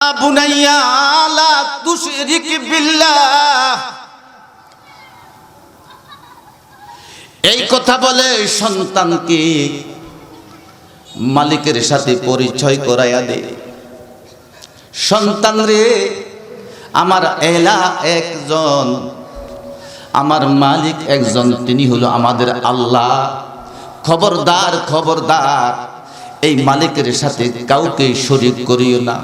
বুনাইয়া লা তুশরিক বিল্লাহ, এই কথা বলে সন্তানকে মালিকের সাথে পরিচয় করাইয়া দে। সন্তান রে, আমার এলা একজন, আমার মালিক একজন, তিনি হলো আমাদের আল্লাহ। খবরদার খবরদার, এই মালিকের সাথে কাউকে শরীক করিও না।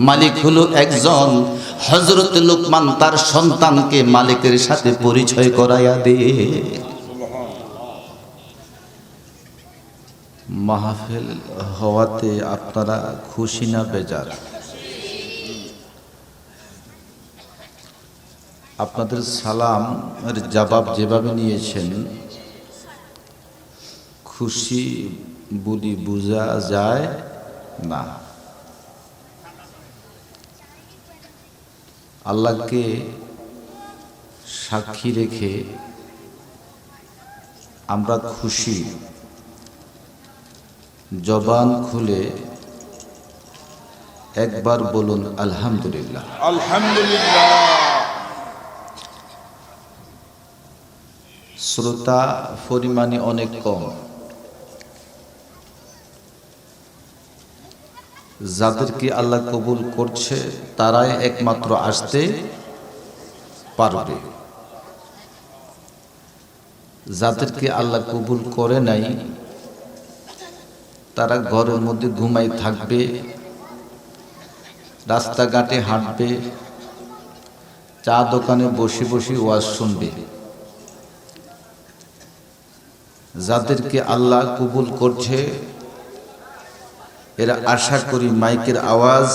মালিক হলো একজন। হযরত লুকমান তার সন্তানকে মালিকের সাথে পরিচয় করাইয়া দে। মাহফিল হওয়াতে আপনারা খুশি না বেজার? আপনাদের সালামের জবাব যেভাবে নিয়েছেন, খুশি বলি বোঝা যায় না। আল্লাহকে সাক্ষী রেখে আমরা খুশি। জবান খুলে একবার বলুন আলহামদুলিল্লাহ। আলহামদুলিল্লাহ। শ্রোতা পরিমাণে অনেক কম। যাদেরকে আল্লাহ কবুল করছে তারাই একমাত্র আসতে পারবে। যাদেরকে আল্লাহ কবুল করে নাই তারা ঘরের মধ্যে ঘুমাই থাকবে, রাস্তাঘাটে হাঁটবে, চা দোকানে বসে বসে ওয়াজ শুনবে। যাদেরকে আল্লাহ কবুল করছে এরা আশা করি মাইকের আওয়াজ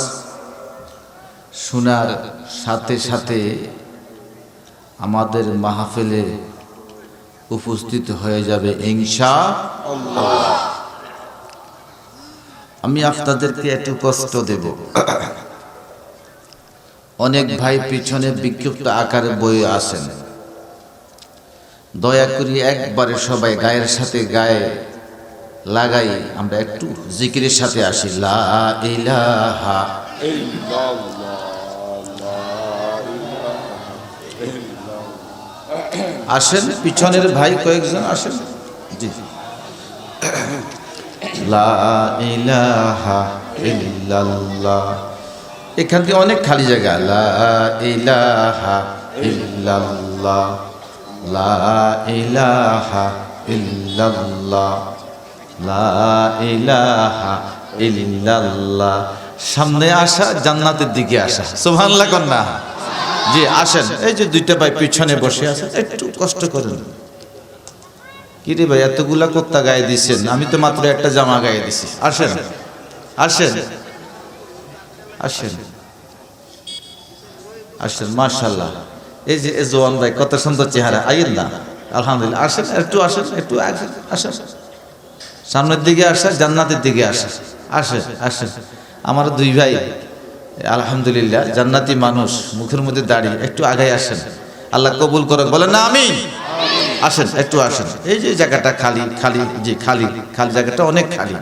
শোনার সাথে সাথে আমাদের মাহফিলে উপস্থিত হয়ে যাবে ইনশাআল্লাহ। আমি আপনাদেরকে একটু কষ্ট দেব। অনেক ভাই পিছনে বিক্ষিপ্ত আকারে বয়ে আসেন। দয়া করি একবারে সবাই গায়ের সাথে গায়ে লাগাই আমরা একটু জিকিরের সাথে আসি। লা ইলাহা আসেন, পিছনের ভাই কয়েকজন আসেন। জি, লা ইলাহা ইল্লাল্লাহ। এখান থেকে অনেক খালি জায়গা। লা ইলাহা ইল্লাল্লাহ, লা ইলাহা ইল্লাল্লাহ, লা ইলাহা ইল্লাল্লাহ। সামনে আসা, জান্নাতের দিকে আসা। সুবহানাল্লাহ কন্যা। জি আসেন। এই যে দুইটা ভাই পিছনে বসে আছে, একটু কষ্ট করেন। কি রে ভাই, এতগুলা কোত্তা গায়ে দিচ্ছেন? আমি তো মাত্র একটা জামা গায়ে দিছি। আসেন আসেন আসেন আসেন। মাশাআল্লাহ, এই যে জওয়ান ভাই, কত সুন্দর চেহারা। আইয়েন না, আলহামদুলিল্লাহ। আসেন, একটু আসেন, একটু আসেন আসেন। সামনের দিকে আসা, জান্নাতের দিকে আসা। আসেন আসেন। আমার দুই ভাই আলহামদুলিল্লাহ জান্নাতি মানুষ, মুখের মধ্যে দাঁড়িয়ে, একটু আগে আসেন। আল্লাহ কবুল করুক, বলেন না আমিন। আসেন, একটু আসেন। এই যে জায়গাটা খালি খালি, জি খালি খালি, জায়গাটা অনেক খালি।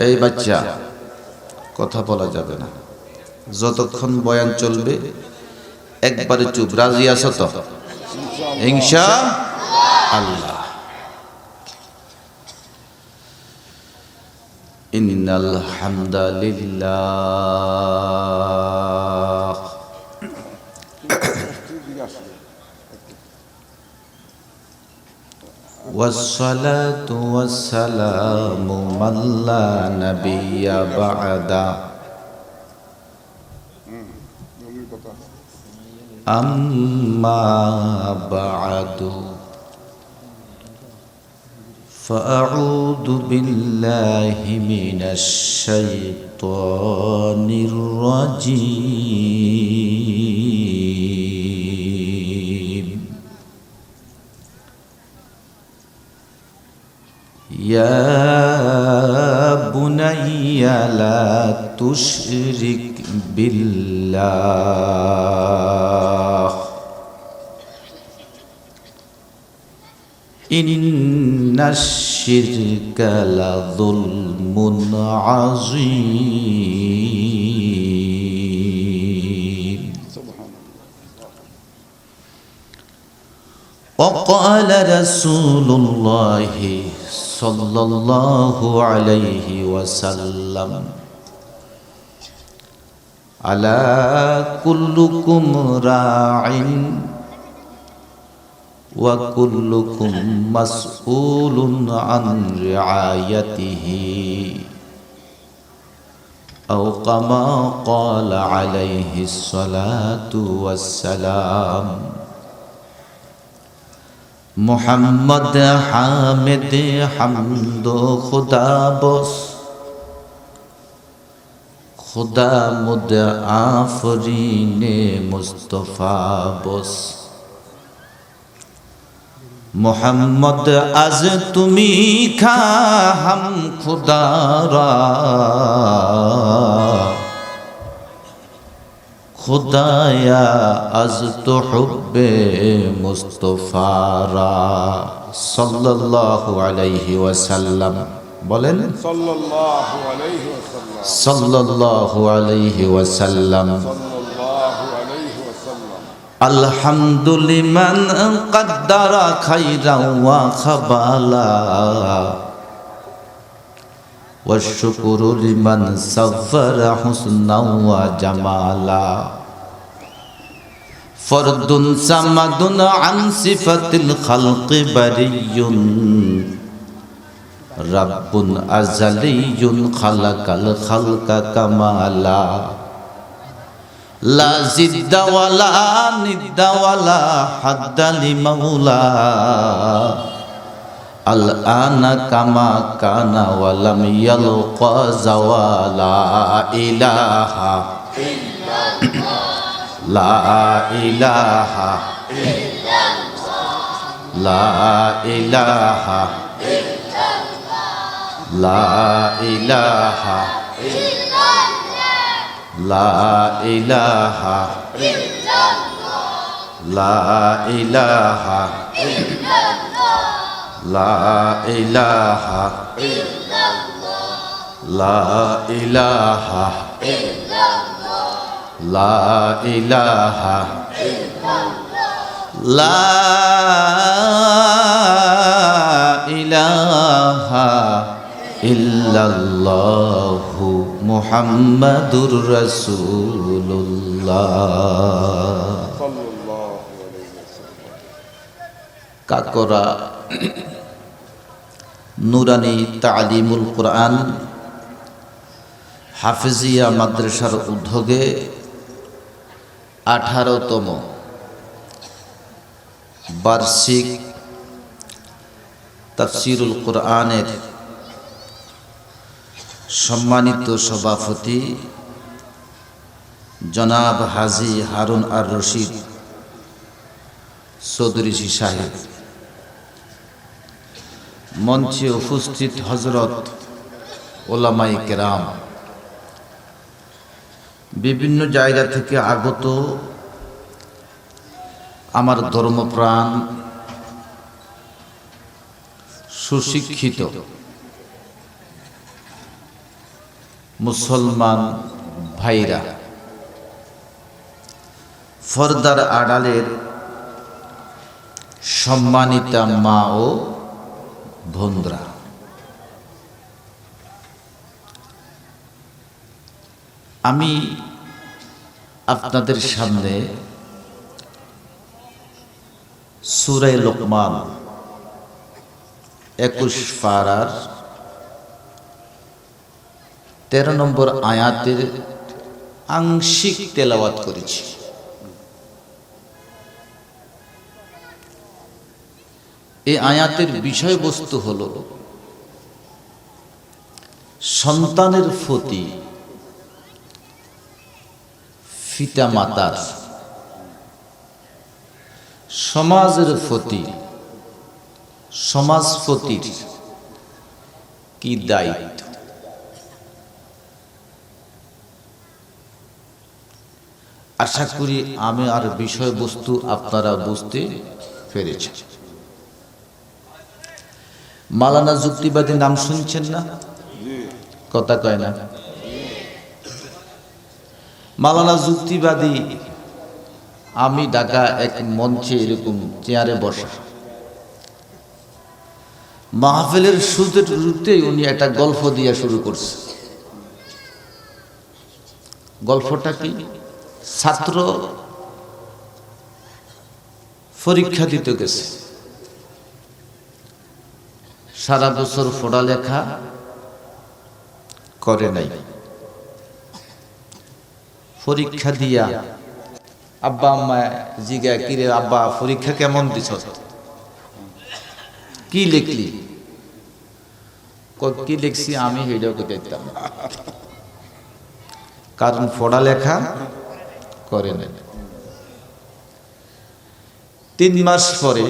এই বাচ্চা, কথা বলা যাবে না যতক্ষণ বয়ান চলবে। একবারে চুপ। রাজি আছো তো? ইনশাআল্লাহ। ইন্নাল হামদালিল্লাহ ওয়াসসালাতু ওয়াসসালামু আলা নাবিয়্যা বা'দা আম্মা বা'দু فأعوذ بالله من الشيطان الرجيم يا بني لا تشرك بالله إن ইন্নাশ শিরকা লাযুলমুন আযীম। وقال رسول الله صلى الله عليه وسلم ألا كلكم راع وكلكم مسؤول عن رعايته أو كما قال عليه الصلاة والسلام। محمد حامد حمد خدا بس خدا مد آفرین مصطفیٰ بس محمد از تمی خواهم خدا را خدایا از تو حب مصطفیٰ را সাল্লাল্লাহু আলাইহি ওয়াসাল্লাম। বলেন সাল্লাল্লাহু আলাইহি ওয়াসাল্লাম। সাল্লাল্লাহু আলাইহি ওয়াসাল্লাম। সাল্লাল্লাহু আলাইহি ওয়াসাল্লাম। আলহামদুলিমান কদ্দারা খাইরা ওয়া খাবালা والشكر لمن سفر حسنا وجمالا فرد صمد عن صفة الخلق بري رب أزلي خلق الخلق كمالا لا زد ولا ند ولا حد لمولا الآن كما كان ولم يلقى زوالا إله لا إله لا إله لا إله لا إله لا إله لا إله لا إله لا إله لا إله إلا الله محمد رسول الله সাল্লাল্লাহু আলাইহি ওয়াসাল্লাম। কাকরা নুরানি তালিমুল কোরআন হাফিজিয়া মাদ্রাসার উদ্যোগে 18তম বার্ষিক তাফসিরুল কোরআনের সম্মানিত সভাপতি জনাব হাজী হারুন আর রশিদ চৌধুরী সাহেব, মঞ্চে উপস্থিত হযরত ওলামায়ে কেরাম, বিভিন্ন জায়গা থেকে আগত আমার ধর্মপ্রাণ সুশিক্ষিত মুসলমান ভাইরা, ফরদার আড়ালের সম্মানিতা মা ও বোনরা, আমি আপনাদের সামনে সূরা লোকমান 21 পারার 13 নম্বর আয়াতের আংশিক তেলাওয়াত করেছি। এই আয়াতের বিষয়বস্তু হলো সন্তানের প্রতি পিতা মাতার, সমাজের প্রতি সমাজপতির কি দায়িত্ব। আশা করি আমি আর বিষয়বস্তু আপনারা বুঝতে পেরেছেন। মাওলানা যুক্তিবাদী নাম শুনছেন না? জি কথা কয় না। মাওলানা যুক্তিবাদী, আমি ঢাকা এক মঞ্চে এরকম চেয়ারে বসা, মাহফিলের শুরুতেই উনি একটা গল্প দিয়া শুরু করছে। গল্পটা কি? ছাত্র পরীক্ষা দিতে গেছে, সারা বছর পড়ালেখা করে নাই, পরীক্ষা দিয়া আব্বা আম্মা জিগা, কিরে আব্বা পরীক্ষা কেমন দিছ, কি লিখলি? কি লিখছি আমি হেডাও দেখতাম, কারণ পড়ালেখা করে নাই। 3 মাস পরে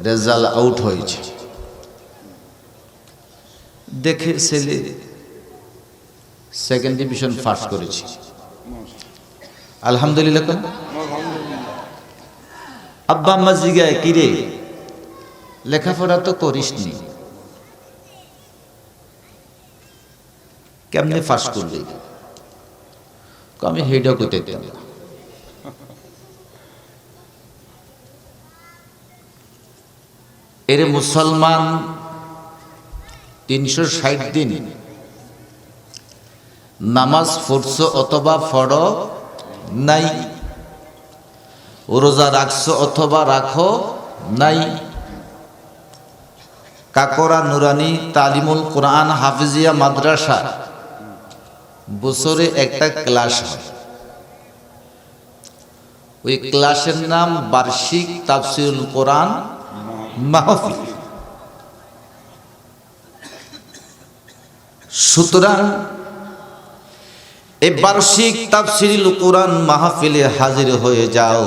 রেজাল্ট আউট হয়েছে, দেখে ছেলে সেকেন্ড ডিভিশন পাস করেছে, আলহামদুলিল্লাহ। আব্বা আম্মা জিগায়, কিরে লেখাপড়া তো করিসনি, কেমনে পাস করলি? আমি হেডা করতে দিতাম। এর মুসলমান 360 দিন নামাজ পড়ছো অথবা পড়ো নাই, রোজা রাখছো অথবা রাখো নাই, কাকরা নুরানি তালিমুল কোরআন হাফিজিয়া মাদ্রাসা বছরে একটা ক্লাস হয়, ওই ক্লাসের নাম বার্ষিক তাফসীরুল কোরআন মাহফিল। সুতরাং এই বার্ষিক তাফসীরুল কোরআন মাহফিলে হাজির হয়ে যাও।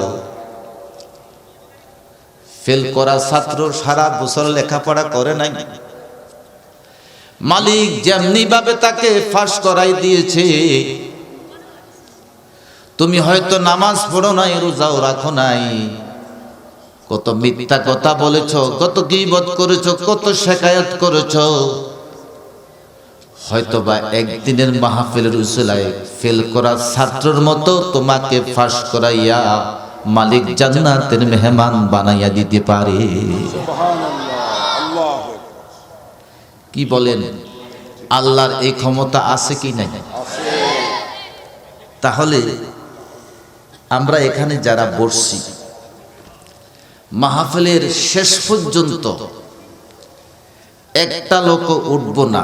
ফেল করা ছাত্র সারা বছর লেখাপড়া করে নাই, মালিক যেমনি ভাবে তাকে ফাঁস করাই দিয়েছে, তুমি হয়তো নামাজ পড়ো নাই, রোজাও রাখো নাই, কত মিথ্যা কথা বলেছ, কত গীবত করেছ, কত শিকায়াত করেছ, হয়তোবা একদিনের মাহফিলের উসিলায় ফেল করা ছাত্রের মতো তোমাকে ফাঁস করাইয়া মালিক জান্নাতের মেহমান বানাইয়া দিতে পারে। কি বলেন? আল্লাহর এই ক্ষমতা আছে কি নাই? তাহলে আমরা এখানে যারা বসছি, মাহফিলের শেষ পর্যন্ত একটা লোক উঠব না,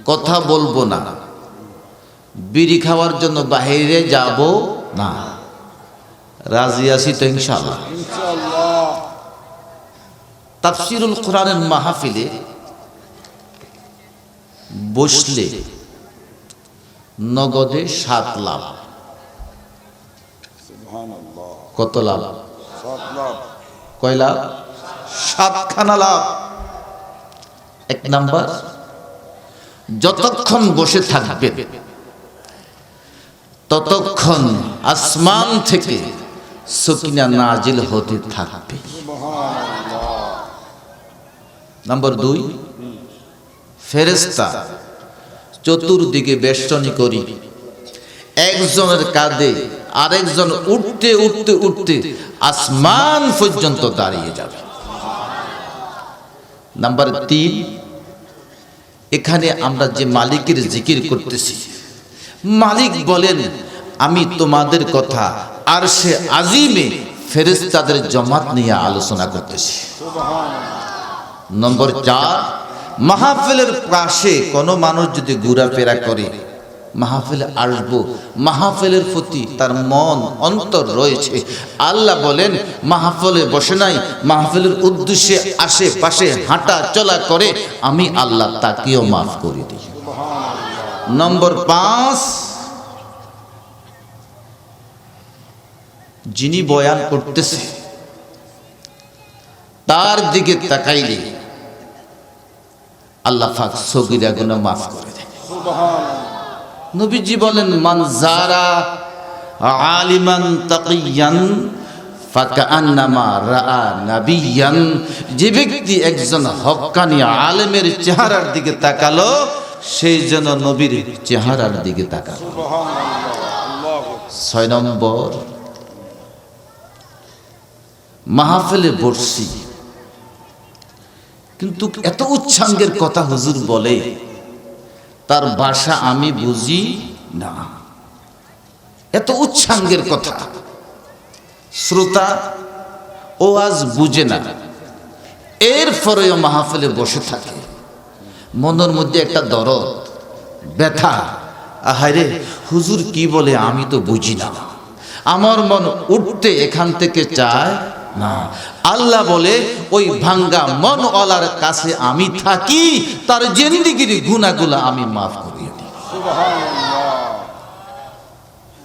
কথা বলবো না, বিড়ি খাওয়ার জন্য বাইরে যাব না। রাজি আছি তো ইনশাআল্লাহ? তাফসীরুল কোরআনের মাহফিলে বসলে নগদে 7 লাভ। কত লাভ? 7 লাভ। কয় লাভ? 7 খানা লাভ। 1 নাম্বার, যতক্ষণ বসে থাকবে ততক্ষণ আসমান থেকে সকিনা নাজিল হতে থাকবে। নাম্বার 2, ফেরেশতা চতুর্দিকে বেষ্টনী করি, একজনের কাঁধে আরেকজন উঠতে উঠতে উঠতে আসমান পর্যন্ত দাঁড়িয়ে যাবে। নাম্বার 3, এখানে আমরা যে মালিকের জিকির করতেছি, মালিক বলেন আমি তোমাদের কথা আরশে আজিমে ফেরেশতাদের জমাত নিয়ে আলোচনা করতেছি। নম্বর 4, মাহফিলের পাশে কোনো মানুষ যদি ঘোরাফেরা করে, মাহফিলে আসবো, মাহফিলের প্রতি তার মন অন্তর রয়েছে, আল্লাহ বলেন মাহফিলে বসে নাই, মাহফিলের উদ্দেশ্যে আশেপাশে হাঁটা চলা করে, আমি আল্লাহ তাকেও মাফ করে দিই। নম্বর 5, যিনি বয়ান করতেছে তার দিকে তাকাইলে আল্লাহ পাক সগীরা গুনাহ মাফ করে দেন। নবীজি বলেন মান যারা আলিমান তাকিয়ান ফাকান্নামা রাআ নাবিয়ান, যে ব্যক্তি একজন হক্কানি আলেমের চেহারার দিকে তাকালো সেই যেন নবীর চেহারার দিকে তাকালো। সুবহানাল্লাহ। আল্লাহু 6 নম্বর, মাহফিলে বসছি কিন্তু এত উচ্চাঙ্গের কথা হুজুর বলে তার ভাষা আমি বুঝি না, এত উচ্চাঙ্গের কথা শ্রোতা ও আজ বুঝে না, এরপরেও মাহফিলে বসে থাকে, মনের মধ্যে একটা দরদ ব্যথা, আহারে হুজুর কি বলে আমি তো বুঝি না, আমার মন উঠতে এখান থেকে চায় না। আল্লাহ বলে ওই ভাঙ্গা মনওয়ালার কাছে আমি থাকি, তার জিন্দেগির গুনাহগুলো আমি মাফ করিয়ে দিই। সুবহানাল্লাহ।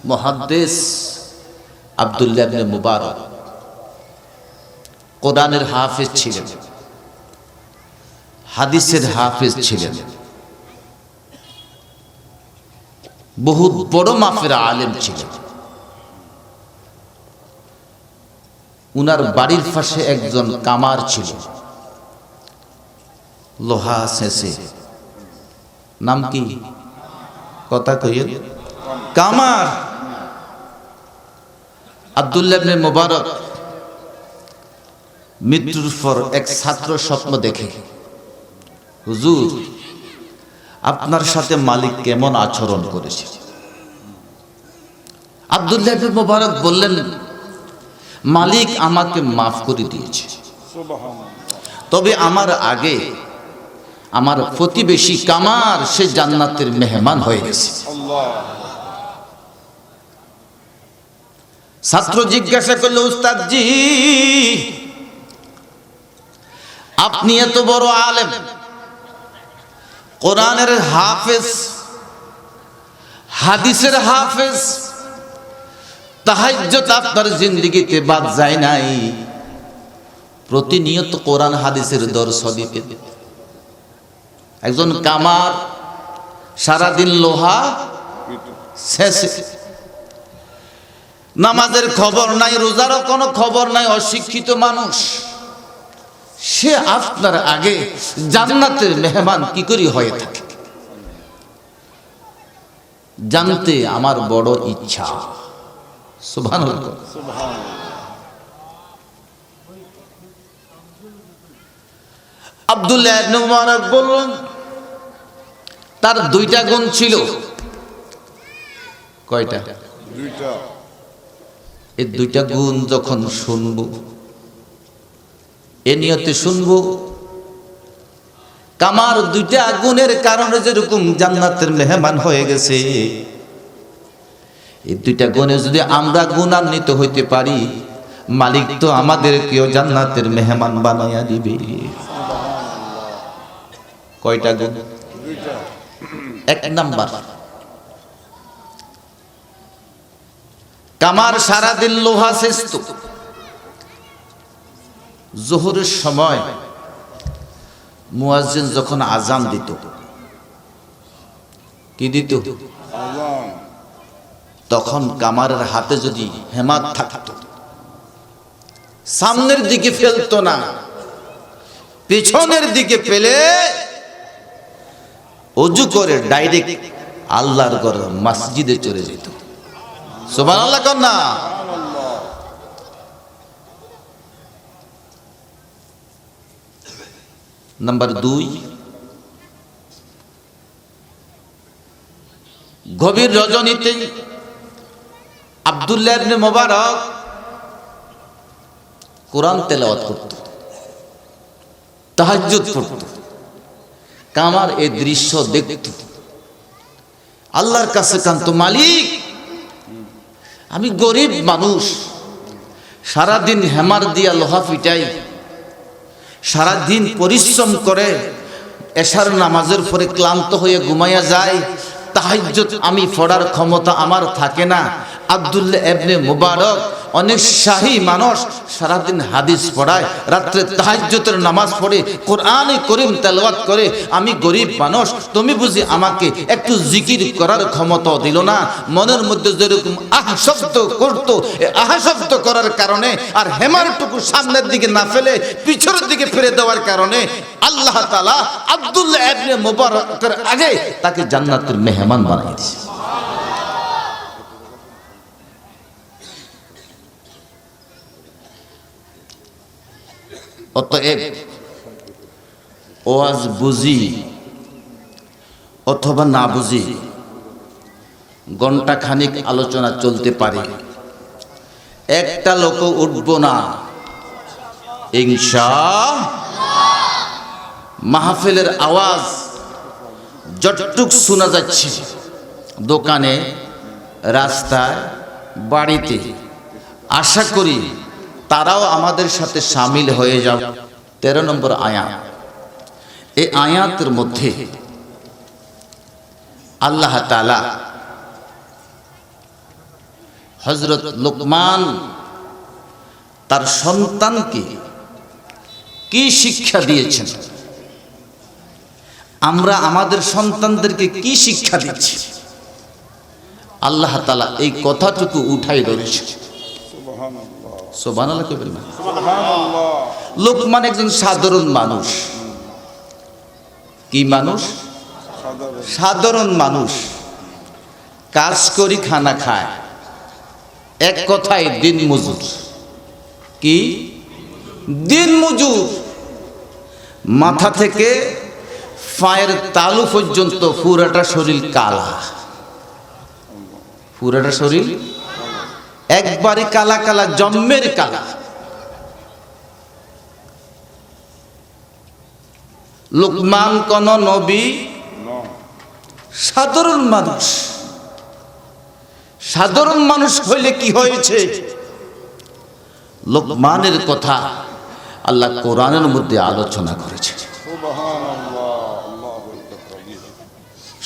মুহাদ্দিস আব্দুল্লাহ ইবনে মুবারক কোরআনের হাফেজ ছিলেন, হাদিসের হাফেজ ছিলেন, বহুত বড় মাপের আলেম ছিলেন। উনার বাড়ির পাশে একজন কামার ছিল, লোহা শেষে, নাম কি কথা কইয়েন? কামার। আব্দুল্লাহ ইবনে মুবারক মৃত্যুর পর এক ছাত্র স্বপ্ন দেখে, হুজুর আপনার সাথে মালিক কেমন আচরণ করেছে? আব্দুল্লাহ ইবনে মুবারক বললেন, মালিক আমাকে মাফ করে দিয়েছে, সুবহানাল্লাহ। তবে আমার আগে আমার প্রতিবেশী কামার সে জান্নাতের মেহমান হয়ে গেছে। আল্লাহ। ছাত্র জিজ্ঞাসা করলো, উস্তাদ জি আপনি এত বড় আলেম, কোরআনের হাফেজ, হাদিসের হাফেজ, তাহাজ্জুদ আপনার জিন্দেগিতে বাদ যায় নাই, প্রতিনিয়ত কোরআন হাদিসের দর্শ দিতেন। একজন কামার সারাদিন লোহা শেষে, নামাজের খবর নাই, রোজারও কোনো খবর নাই, অশিক্ষিত মানুষ, সে আপনার আগে জান্নাতের মেহমান কি করে হয়ে থাকে জানতে আমার বড় ইচ্ছা। সুবহানাল্লাহ। আব্দুল্লাহ ইবনে মুবারক বললেন, তার দুইটা গুণ ছিল। কয়টা? দুইটা। এই দুইটা গুণ যখন শুনবো, এ নিয়তে শুনবো, কামার দুইটা গুণের কারণে যেরকম জান্নাতের মেহমান হয়ে গেছে, এই দুইটা গুণে যদি আমরা গুণান্বিত হইতে পারি, মালিক তো আমাদেরকেও জান্নাতের মেহমান বানাইয়া দিবে। কয়টা গুণ? দুইটা। এক নাম্বার, কামার সারাদিন লোহা সেচত, জোহরের সময় মুয়াজ্জিন যখন আজান দিত, কি দিত? আল্লাহ। তখন কামারের হাতে যদি হেমাত থাকতো, সামনের দিকে ফেলতো না, পেছনের দিকে ফেলে ওযু করে ডাইরেক্ট আল্লাহর ঘর মসজিদে চলে যেত। সুবহানাল্লাহ কন্যা। নাম্বার 2, গভীর রজনীতে আব্দুল্লাহ ইবনে মুবারক কোরআন তেলাওয়াত করত, তাহাজ্জুদ পড়ত। কামার এই দৃশ্য দেখত, আল্লাহর কাছে কান্ত, মালিক আমি গরিব মানুষ, সারাদিন হেমার দিয়া লোহা পিটাই, সারাদিন পরিশ্রম করে এশার নামাজের পরে ক্লান্ত হয়ে ঘুমাইয়া যায়, তাহাজ্জুদ আমি পড়ার ক্ষমতা আমার থাকে না। আব্দুল্লাহ ইবনে মুবারক অনেক শাহী মানুষ সারাদিন হাদিস পড়ায়, রাত্রে তাহাজ্জুদের নামাজ পড়ে, কোরআনে করিম তেলাওয়াত করে। আমি গরিব মানুষ, তুমি বুঝি আমাকে একটু জিকির করার ক্ষমতা দিল না? মনের মধ্যে যেরকম আহ শব্দ করতো, আহ শব্দ করার কারণে আর হেমারটুকু সামনের দিকে না ফেলে পিছনের দিকে ফিরে দেওয়ার কারণে আল্লাহ তাআলা আব্দুল্লাহ ইবনে মুবারকের আগে তাকে জান্নাতের মেহমান বানিয়ে দিয়েছে। অতএব ওয়াজ বুঝি অথবা না বুঝি ঘন্টা খানিক আলোচনা চলতে পারে, একটা লোক উঠব না ইনশাআল্লাহ। মাহফিলের আওয়াজ যতটুক শোনা যাচ্ছে দোকানে, রাস্তায়, বাড়িতে, আশা করি তারাও আমাদের সাথে শামিল হয়ে যাবে। 13 নম্বর আয়াত। এই আয়াতের মধ্যে আল্লাহ তাআলা হযরত লোকমান তার সন্তানকে কি শিক্ষা দিয়েছেন, আমরা আমাদের সন্তানদেরকে কি শিক্ষা দিচ্ছি, আল্লাহ তাআলা এই কথাটুকু উঠাই ধরেছে। সুবহানাল্লাহ কইবেন না? লোকমান একজন সাধারণ মানুষ। কি মানুষ? সাধারণ মানুষ, কাজ করি খানা খায়, এক কথায় দিন মজুর। কি দিন মজুর? মাথা থেকে পায়ের তালু পর্যন্ত পুরাটা শরীর কালা, পুরাটা শরীর একবারে কালা কালা, জন্মের কালা। লোকমান কোন নবী? সাধারণ মানুষ। সাধারণ মানুষ হইলে কি হয়েছে? লোকমানের কথা আল্লাহ কোরআনের মধ্যে আলোচনা করেছে।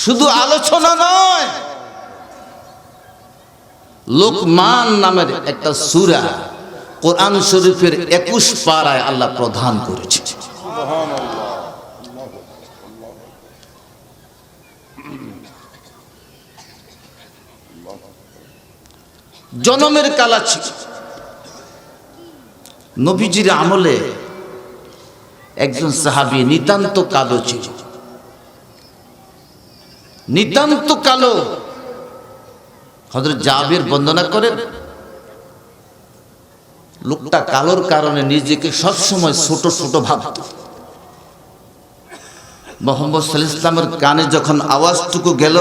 শুধু আলোচনা নয়, লোকমান নামের একটা সূরা কোরআন শরীফের 21 পারায় আল্লাহ প্রদান করেছে। জনমের কালা ছিল। নবীজির আমলে একজন সাহাবী নিতান্ত কালো ছিল, নিতান্ত কালো। হযরত জাবির বর্ণনা করেন, লোকটা কালোর কারণে নিজেকে সবসময় ছোট ছোট ভাবত। মুহাম্মদ সাল্লাল্লাহু আলাইহি ওয়াসাল্লামের কানে যখন আওয়াজটুকু গেল,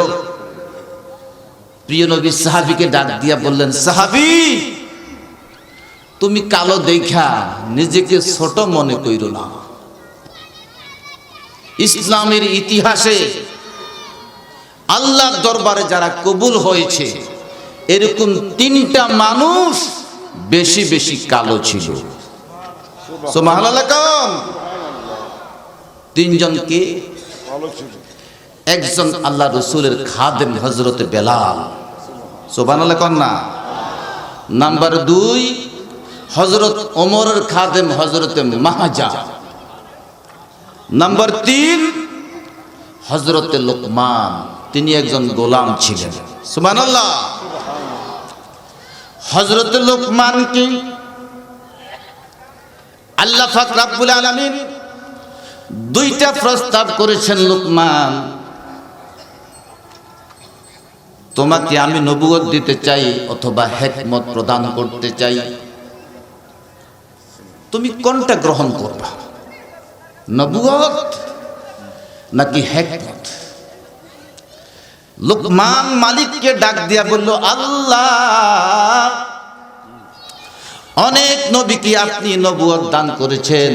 প্রিয় নবী সাহাবীকে ডাক দিয়া বললেন, সাহাবী, তুমি কালো দেখা নিজেকে ছোট মনে কইরো না। ইসলামের ইতিহাসে আল্লাহর দরবারে যারা কবুল হয়েছে এরকম 3টা মানুষ বেশি বেশি কালো ছিল। সুবহানাল্লাহ। 3 জন কে? একজন আল্লাহ রাসূলের খাদেম হযরত বেলাল। সুবহানাল্লাহ কোন না? নাম্বার 2 হযরত ওমরের খাদেম হযরত মাহাজা। নাম্বার 3 হযরত লোকমান, তিনি একজন গোলাম ছিলেন। সুবহানাল্লাহ। হযরত লোকমানকে আল্লাহ পাক রব্বুল আলামিন 2টা প্রস্তাব করেছেন। লোকমান, তোমাকে আমি নবুয়ত দিতে চাই অথবা হিকমত প্রদান করতে চাই, তুমি কোনটা গ্রহণ করবা, নবুয়ত নাকি হিকমত? লোকমান মালিককে ডাক দিয়া বলল, আল্লাহ, অনেক নবীকে আপনি নবুয়ত দান করেছেন,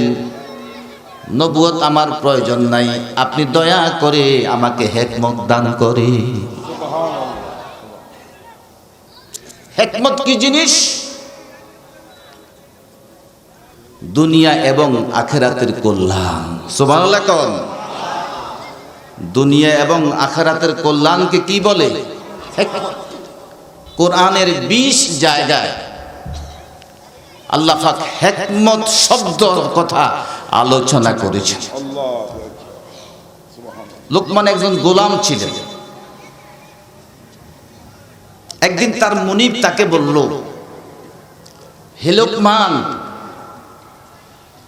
নবুয়ত আমার প্রয়োজন নাই, আপনি দয়া করে আমাকে হিকমত দান করে। হিকমত কি জিনিস? দুনিয়া এবং আখিরাতের কল্যাণ। সুবহানাল্লাহ কোন? দুনিয়া এবং আখিরাতের কল্যাণকে কি বলে? হিকমত। কোরআনের 20 জায়গায় আল্লাহ পাক হিকমত শব্দ কথা আলোচনা করেছেন। আল্লাহ সুবহানাল্লাহ। লোকমান একজন গোলাম ছিলেন। একদিন তার মুনিব তাকে বলল, হে লোকমান,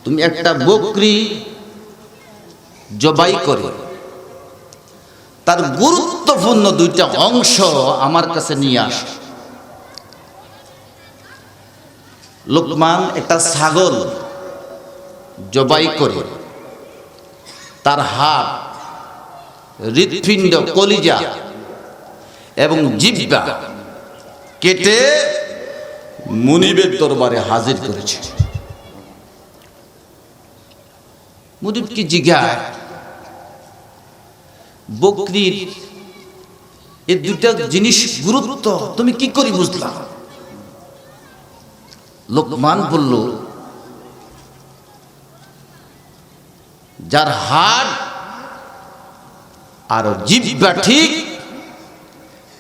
তুমি একটা বকরি জবাই করে তার গুরুত্বপূর্ণ দুইটা অংশ আমার কাছে নিয়ে আস। লোকমান একটা ছাগল জবাই করে তার হাড়, হৃৎপিণ্ড, কলিজা এবং জিহ্বা কেটে মুনিবের দরবারে হাজির করেছে। মুনিব কি জিজ্ঞাসা, বকরির এই দুটা জিনিস গুরুত্ব তুমি কি করে বুঝলা? লোকমান বলল, যার হাড় আর জিহ্বা ঠিক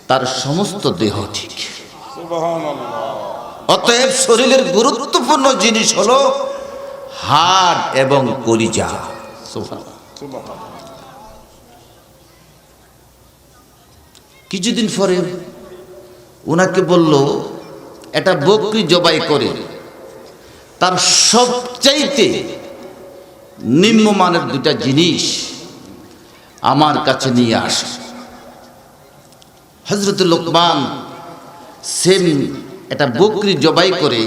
তার সমস্ত দেহ ঠিক। সুবহানাল্লাহ। অতএব শরীরের গুরুত্বপূর্ণ জিনিস হলো হাড় এবং কলিজা। সুবহানাল্লাহ। কিছুদিন পরে ওনাকে বলল, একটা বকরি জবাই করে তার সবচাইতে নিম্নমানের দুটা জিনিস আমার কাছে নিয়ে আস। হযরত লোকমান সেম একটা বকরি জবাই করে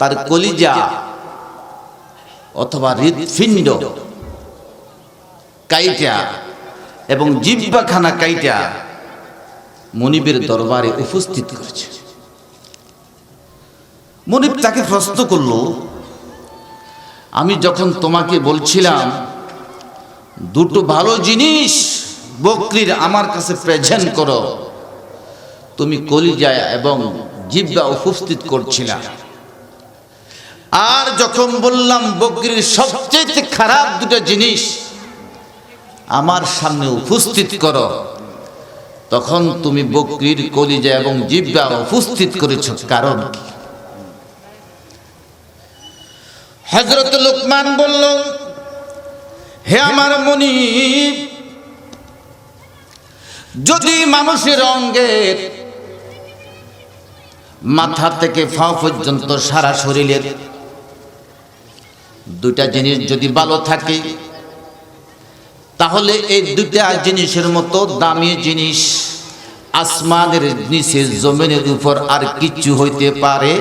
তার কলিজা অথবা হৃৎপিণ্ড কাইটা এবং জিহ্বাখানা কাইটা মুনিবের দরবারে উপস্থিত করেছে। মুনিব তাকে প্রশ্ন করল, আমি যখন তোমাকে বলছিলাম দুটো ভালো জিনিস বকরির আমার কাছে প্রেজেন্ট করো, তুমি কলিজা এবং জিহ্বা উপস্থিত করছিলা, আর যখন বললাম বকরির সবচেয়ে খারাপ দুটো জিনিস আমার সামনে উপস্থিত করো, তখন তুমি বকরির কলিজা এবং জিহ্বা উপস্থিত করেছ, কারণ কি? হযরত লোকমান বলল, হে আমার মুনিব, যদি মানুষের অঙ্গের মাথা থেকে পা পর্যন্ত সারা শরীরের দুটা জিনিস যদি ভালো থাকে, তাহলে এই দুটা জিনিসের মতো দামি জিনিস আসমানের নিচে জমিনের উপর আর কিছু হইতে পারে?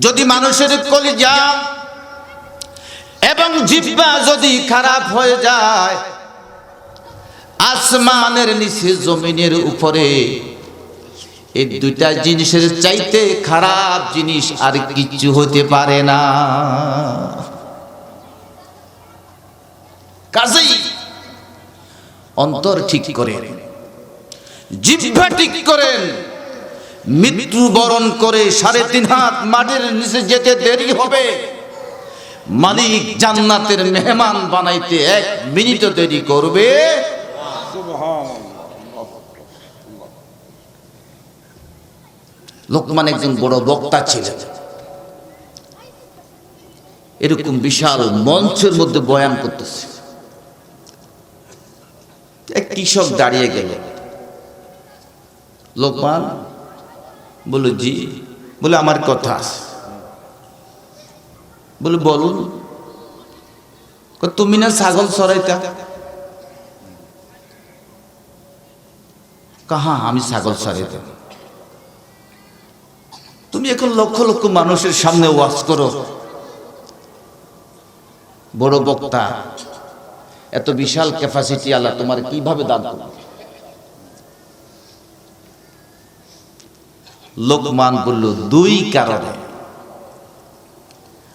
যদি মানুষের কলিজা এবং জিহ্বা যদি খারাপ হয়ে যায়, আসমানের নিচে জমিনের উপরে এই দুইটা জিনিসের চাইতে খারাপ জিনিস আর কিছু হতে পারে না। কাজেই অন্তর ঠিক করেন, জিহ্বা ঠিক করেন, মৃত্যুবরণ করে 3.5 হাত মাটির নিচে যেতে দেরি হবে, মালিক জান্নাতের মেহমান বানাইতে 1 মিনিটও দেরি করবে। লোকমান একজন বড় বক্তা ছিলেন। এরকম বিশাল মঞ্চের মধ্যে বয়ান করতেছে। এক কৃষক দাঁড়িয়ে গেল। লোকমান বলে, জি। বলে, আমার কথা আছে। বলে, বলুন। তুমি না ছাগল চড়াইতা? কাহা, আমি ছাগল চড়াইতাম। তুমি এখন লক্ষ লক্ষ মানুষের সামনে ওয়াজ করো, বড় বক্তা, এত বিশাল ক্যাপাসিটি আল্লাহ তোমার কিভাবে দান করবে? লোকমান বলল, 2 কারণে।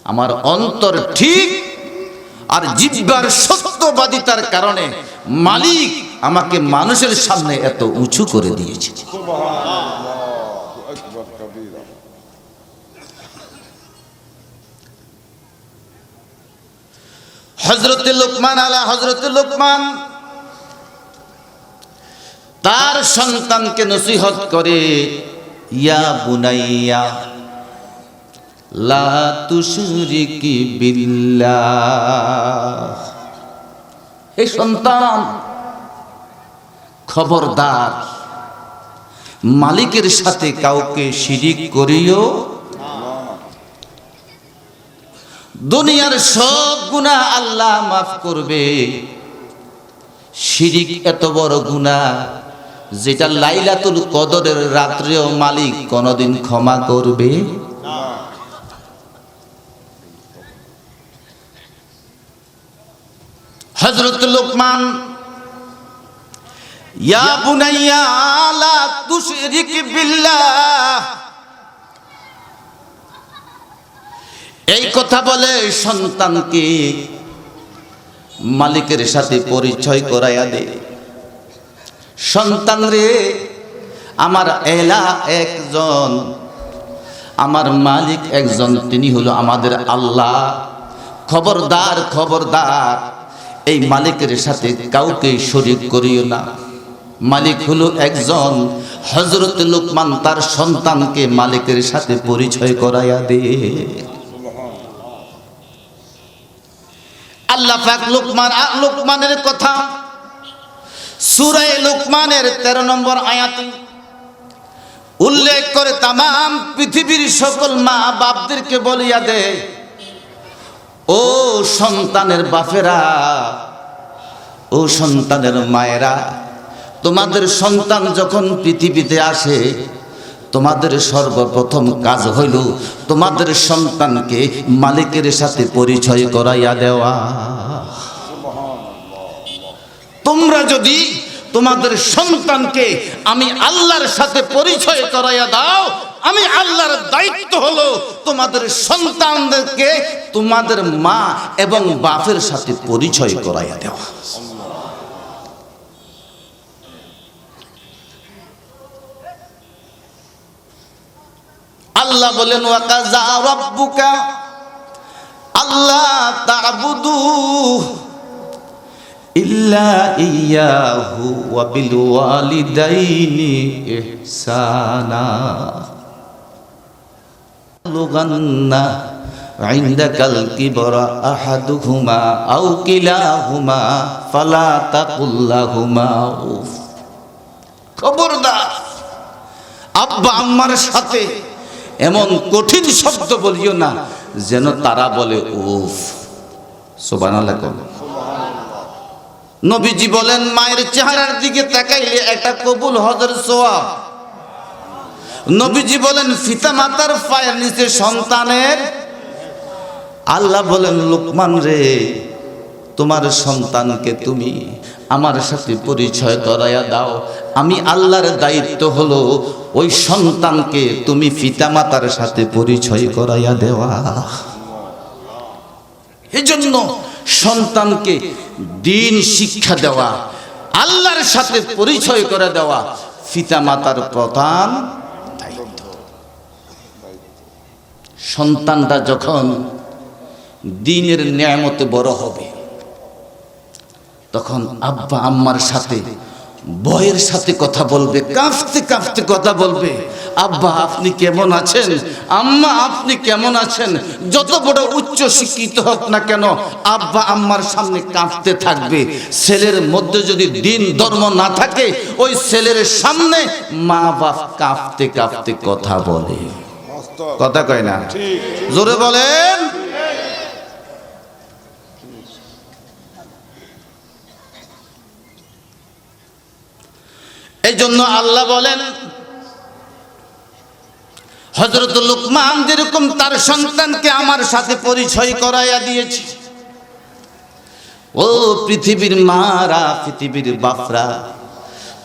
আমার অন্তর ঠিক আর জিহ্বার সত্যবাদিতার কারণে মালিক আমাকে মানুষের সামনে এত উঁচু করে দিয়েছে। হযরতে লোকমান তার সন্তানকে নসিহত করে, ইয়া বুনাইয়া লা তুশরিক বিল্লাহ, হে সন্তান খবরদার মালিকের সাথে কাউকে শিরিক করিও। দুনিয়ার সব গুনাহ আল্লাহ মাফ করবে, শিরিক এত বড় গুনাহ যেটা লাইলাতুল কদরের রাত্রেও মালিক কোনদিন ক্ষমা করবে। হযরত লুকমান, ইয়া বুনাইয়া লা তুশরিক বিল্লাহ, এই কথা বলে সন্তানকে মালিকের সাথে পরিচয় করাইয়া দে। সন্তান রে, আমার এলা একজন, আমার মালিক একজন, তিনি হলো আমাদের আল্লাহ। খবরদার খবরদার এই মালিকের সাথে কাউকে শরীক করিও না। মালিক হলো একজন। হযরত লুকমান তার সন্তানকে মালিকের সাথে পরিচয় করাইয়া দে। আল্লাহ পাক লুকমানের কথা সূরা লুকমানের 13 নম্বর আয়াতে উল্লেখ করে তামাম পৃথিবীর সকল মা বাপদেরকে বলিয়া দে, ও সন্তানের বাপেরা, ও সন্তানের মায়েরা, তোমাদের সন্তান যখন পৃথিবীতে আসে তোমাদের সর্বপ্রথম কাজ হইল তোমাদের সন্তানকে মালিকের সাথে পরিচয় করাইয়া দেওয়া। তোমরা যদি তোমাদের সন্তানকে আমি আল্লাহর সাথে পরিচয় করাইয়া দাও, আমি আল্লাহর দায়িত্ব হলো তোমাদের সন্তানদেরকে তোমাদের মা এবং বাপের সাথে পরিচয় করাইয়া দেওয়া। আল্লাহ বলেন, ওয়াকাযা রাব্বুকা আল্লা তা'বুদু ইল্লা ইয়্যাহু ওয়া বিল ওয়ালিদাইনি ইহসানা লুগান্না ইনদাকাল কিবরা আহাদুহুমা আও কিলাহুমা ফালা তাকুল লাহুমা উফ। খবরদার আব্বা আম্মার সাথে এমন কঠিন শব্দ বলিও না যেন তারা বলে উফ। সুবহানাল্লাহ। নবীজি বলেন, মায়ের চেহারার দিকে তাকাইলে একটা কবুল হজের সওয়াব। নবীজি বলেন, পিতা মাতার পায়ের নিচে সন্তানের। আল্লাহ বলেন, লুকমান রে, তোমার সন্তানকে তুমি আমার সাথে পরিচয় করাইয়া দাও। আমি আল্লাহর দায়িত্ব হলো ওই সন্তানকে তুমি পিতামাতার সাথে পরিচয় করাইয়া দেওয়া। এজন্য সন্তানকে দ্বীন শিক্ষা দেওয়া, আল্লাহর সাথে পরিচয় করে দেওয়া পিতামাতার প্রধান দায়িত্ব। সন্তানটা যখন দ্বীনের নিয়ামতে বড় হবে তখন আব্বা আম্মার সাথে ভয়ের সাথে কথা বলবে, কাঁপতে কাঁপতে কথা বলবে। আব্বা আপনি কেমন আছেন, আম্মা আপনি কেমন আছেন। যত বড় উচ্চ শিক্ষিত হোক না কেন, আব্বা আম্মার সামনে কাঁপতে থাকবে। ছেলের মধ্যে যদি দ্বীন ধর্ম না থাকে, ওই ছেলের সামনে মা বাপ কাঁপতে কাঁপতে কথা বলে। কথা কয় না? জোরে বলেন। এই জন্য আল্লাহ বলেন, হযরত লুকমান যেরকম তার সন্তানকে আমার সাথে পরিচয় করাইয়া দিয়েছে, ও পৃথিবীর মারা, পৃথিবীর বাপরা,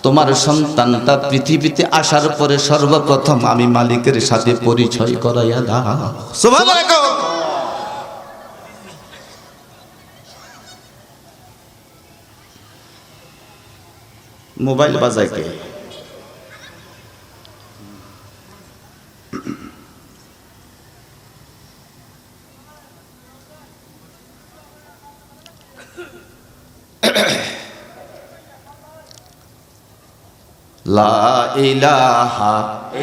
তোমার সন্তানটা পৃথিবীতে আসার পরে সর্বপ্রথম আমি মালিকের সাথে পরিচয় করাইয়া দাও। সুবহানাল্লাহ। মোবাইল বাজায় কে? লা ইলাহা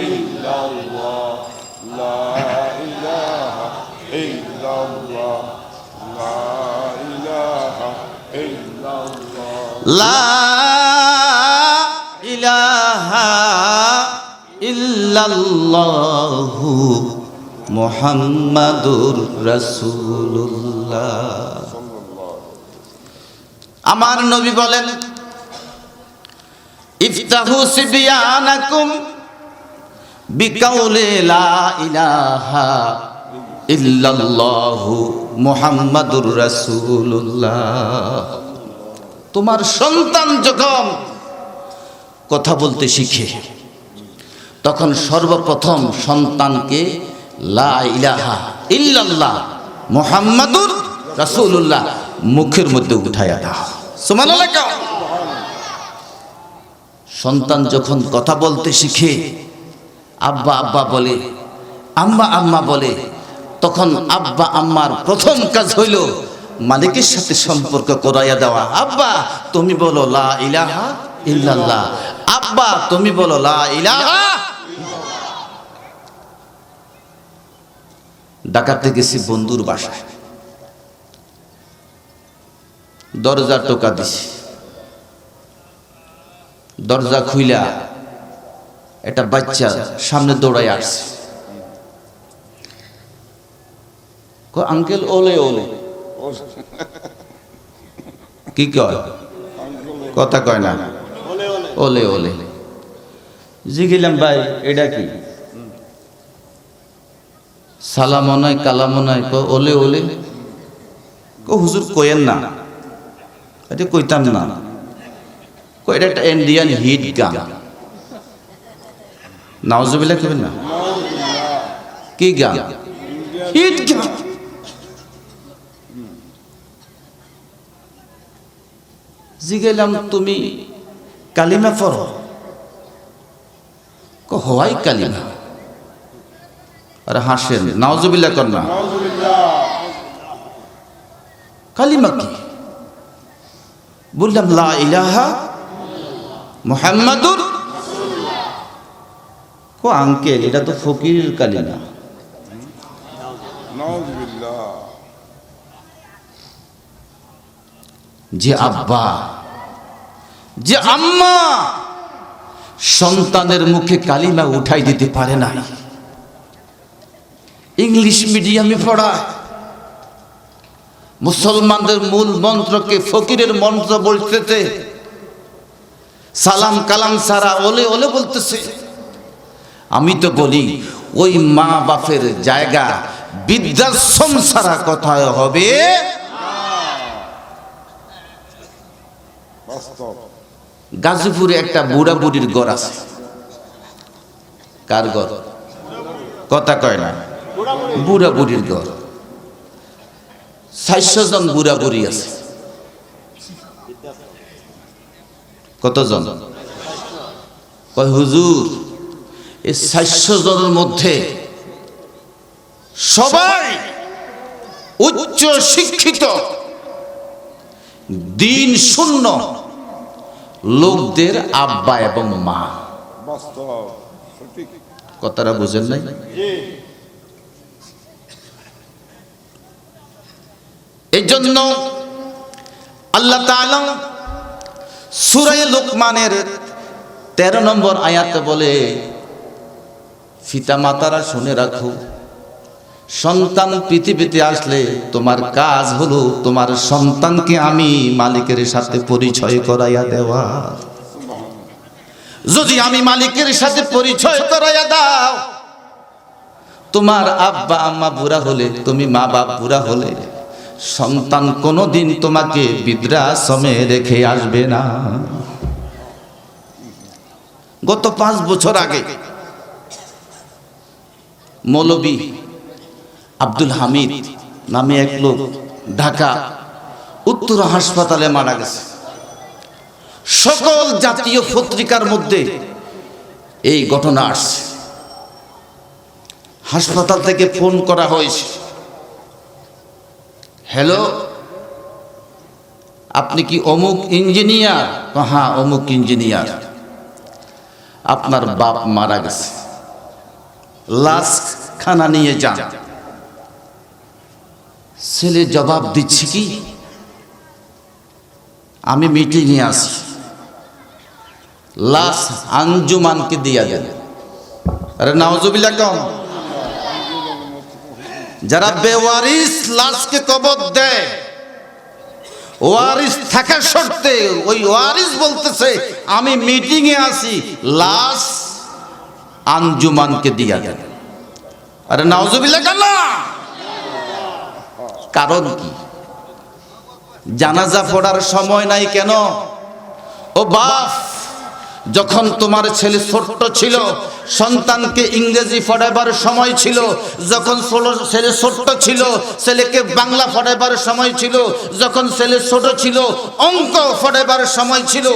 illallah, la ilaha illallah, la ilaha illallah, লা ইলাহা ইল্লাল্লাহু মুহাম্মাদুর রাসূলুল্লাহ। আমার নবী বলেন, ইফতাহু সিবিয়ানাকুম বিকাউলি লা ইলাহা ইল্লাল্লাহু মুহাম্মাদুর রাসূলুল্লাহ। তোমার সন্তান যখন কথা বলতে শিখে তখন সর্বপ্রথম সন্তানকে লা ইলাহা ইল্লাল্লাহ মুহাম্মাদুর রাসূলুল্লাহ মুখের মধ্যে উঠায়া দাও। সুবহানাল্লাহ। সন্তান যখন কথা বলতে শিখে, আব্বা আব্বা বলে, আম্মা আম্মা বলে, তখন আব্বা আম্মার প্রথম কাজ হইল মালিকের সাথে সম্পর্ক করাইয়া দেওয়া। আব্বা তুমি বলো লা ইলাহা ইল্লাল্লাহ, আব্বা তুমি বলো লা ইলাহা। ডাকাতে গেছি বন্ধুর বাসায়, দরজা টোকা দিছি, দরজা খুইলা একটা বাচ্চা সামনে দৌড়াই আসছে। আঙ্কেল ওলে ওলে, কি কয়? কথা কয় না, ওলে ওলে। জিগিলাম ভাই এটা কি? সালাম নয় কালাম নয়, ওলে ওলে। হুজুর কইেন না, এটা কইতাম না। এটা একটা ইন্ডিয়ান হিট গান। নাউজুবিল্লাহ কইবেন না? কি গান? হিট গান। জিগেলাম তুমি কালিমা পড়ো? হওয়াই কালিমা। আর হাসেন, নাউজুবিল্লাহ কর না। কালিমা কি? বললাম লা ইলাহা মুহাম্মাদুর। কো আঙ্কেল এটা তো ফকিরের কালিমা। নাউজুবিল্লাহ। যে আব্বা যে আম্মা সন্তানের মুখে কালিমা উঠাই দিতে পারে না, ইংলিশ মিডিয়ামে পড়ায়, মুসলমানদের মূল মন্ত্রকে ফকিরের মন্ত্র বলতেছে, সালাম কালাম সারা ওলে ওলে বলতেছে। আমি তো বলি ওই মা বাপের জায়গা বৃদ্ধাশ্রম সারা কথায় হবে। গাজীপুরে একটা বুড়া বুড়ির ঘর আছে। কার ঘর? কথা কয় না। বুড়া বুড়ির ঘর। 400 জন বুড়া বুড়ি আছে। কতজন? কয় হুজুর এই 400 জনের মধ্যে সবাই উচ্চ শিক্ষিত দিন শূন্য লোকদের আব্বা এবং মা। কথাটা বুঝেন নাই? এই জন্য আল্লাহ তাআলা সূরা লুকমানের 13 নম্বর আয়াতে বলে, পিতা মাতারা শুনে রাখো, সন্তান পৃথিবীতে আসলে তোমার কাজ হলো তোমার সন্তানকে আমি মালিকের সাথে পরিচয় করাইয়া দেওয়া। যদি আমি মালিকের সাথে পরিচয় করাইয়া দাও, তোমার আব্বা আম্মা বুড়া হলে, তুমি মা বাপ বুড়া হলে, সন্তান কোনোদিন তোমাকে বৃদ্ধাশ্রমে রেখে আসবে না। গত 5 বছর আগে মৌলবী আব্দুল হামিদ নামে এক লোক ঢাকা উত্তরা হাসপাতালে মারা গেছে। সকল জাতীয় পত্রিকার মধ্যে এই ঘটনা আসছে। হাসপাতাল থেকে ফোন করা হয়েছে, হ্যালো আপনি কি অমুক ইঞ্জিনিয়ার? হ্যাঁ অমুক ইঞ্জিনিয়ার। আপনার বাপ মারা গেছে, লাশ খানা নিয়ে যান। ছেলে জবাব দিচ্ছে কি, আমি মিটিংয়ে আছি, লাশ আঞ্জুমানকে দিয়া দেন। আরে নাউজুবিল্লাহ কম। যারা বেওয়ারিস লাশকে কবর দেয়, ওয়ারিস থাকা শর্তে ওই ওয়ারিস বলতেছে আমি মিটিংয়ে আছি, লাশ আঞ্জুমানকে দিয়া দেন। আরে নাউজুবিল্লাহ কেন? কারণ কি? জানাজা পড়ার সময় নাই কেন? ও বাপ, যখন তোমার ছেলে ছোট্ট ছিল, সন্তানকে ইংরেজি পড়াবার সময় ছিল, যখন ছেলে ছোট্ট ছিল ছেলেকে বাংলা পড়াবার সময় ছিল, যখন ছেলে ছোট ছিল অঙ্ক পড়াবার সময় ছিল,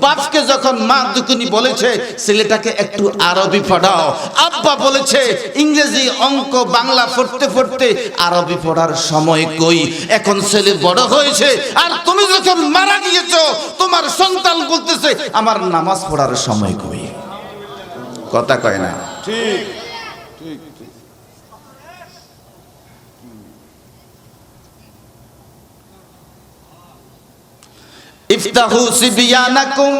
বাপকে যখন মা দুকুনি বলেছে ছেলেটাকে একটু আরবি পড়াও, আব্বা বলেছে ইংরেজি অঙ্ক বাংলা পড়তে পড়তে আরবি পড়ার সময় কই? এখন ছেলে বড় হয়েছে আর তুমি যখন মারা গিয়েছো তোমার সন্তান বলতেছে আমার নামাজ পড়ার সময় কই? কথা কয় না? ঠিক ঠিক ঠিক। ইফতাহু সিবিয়ানাকুম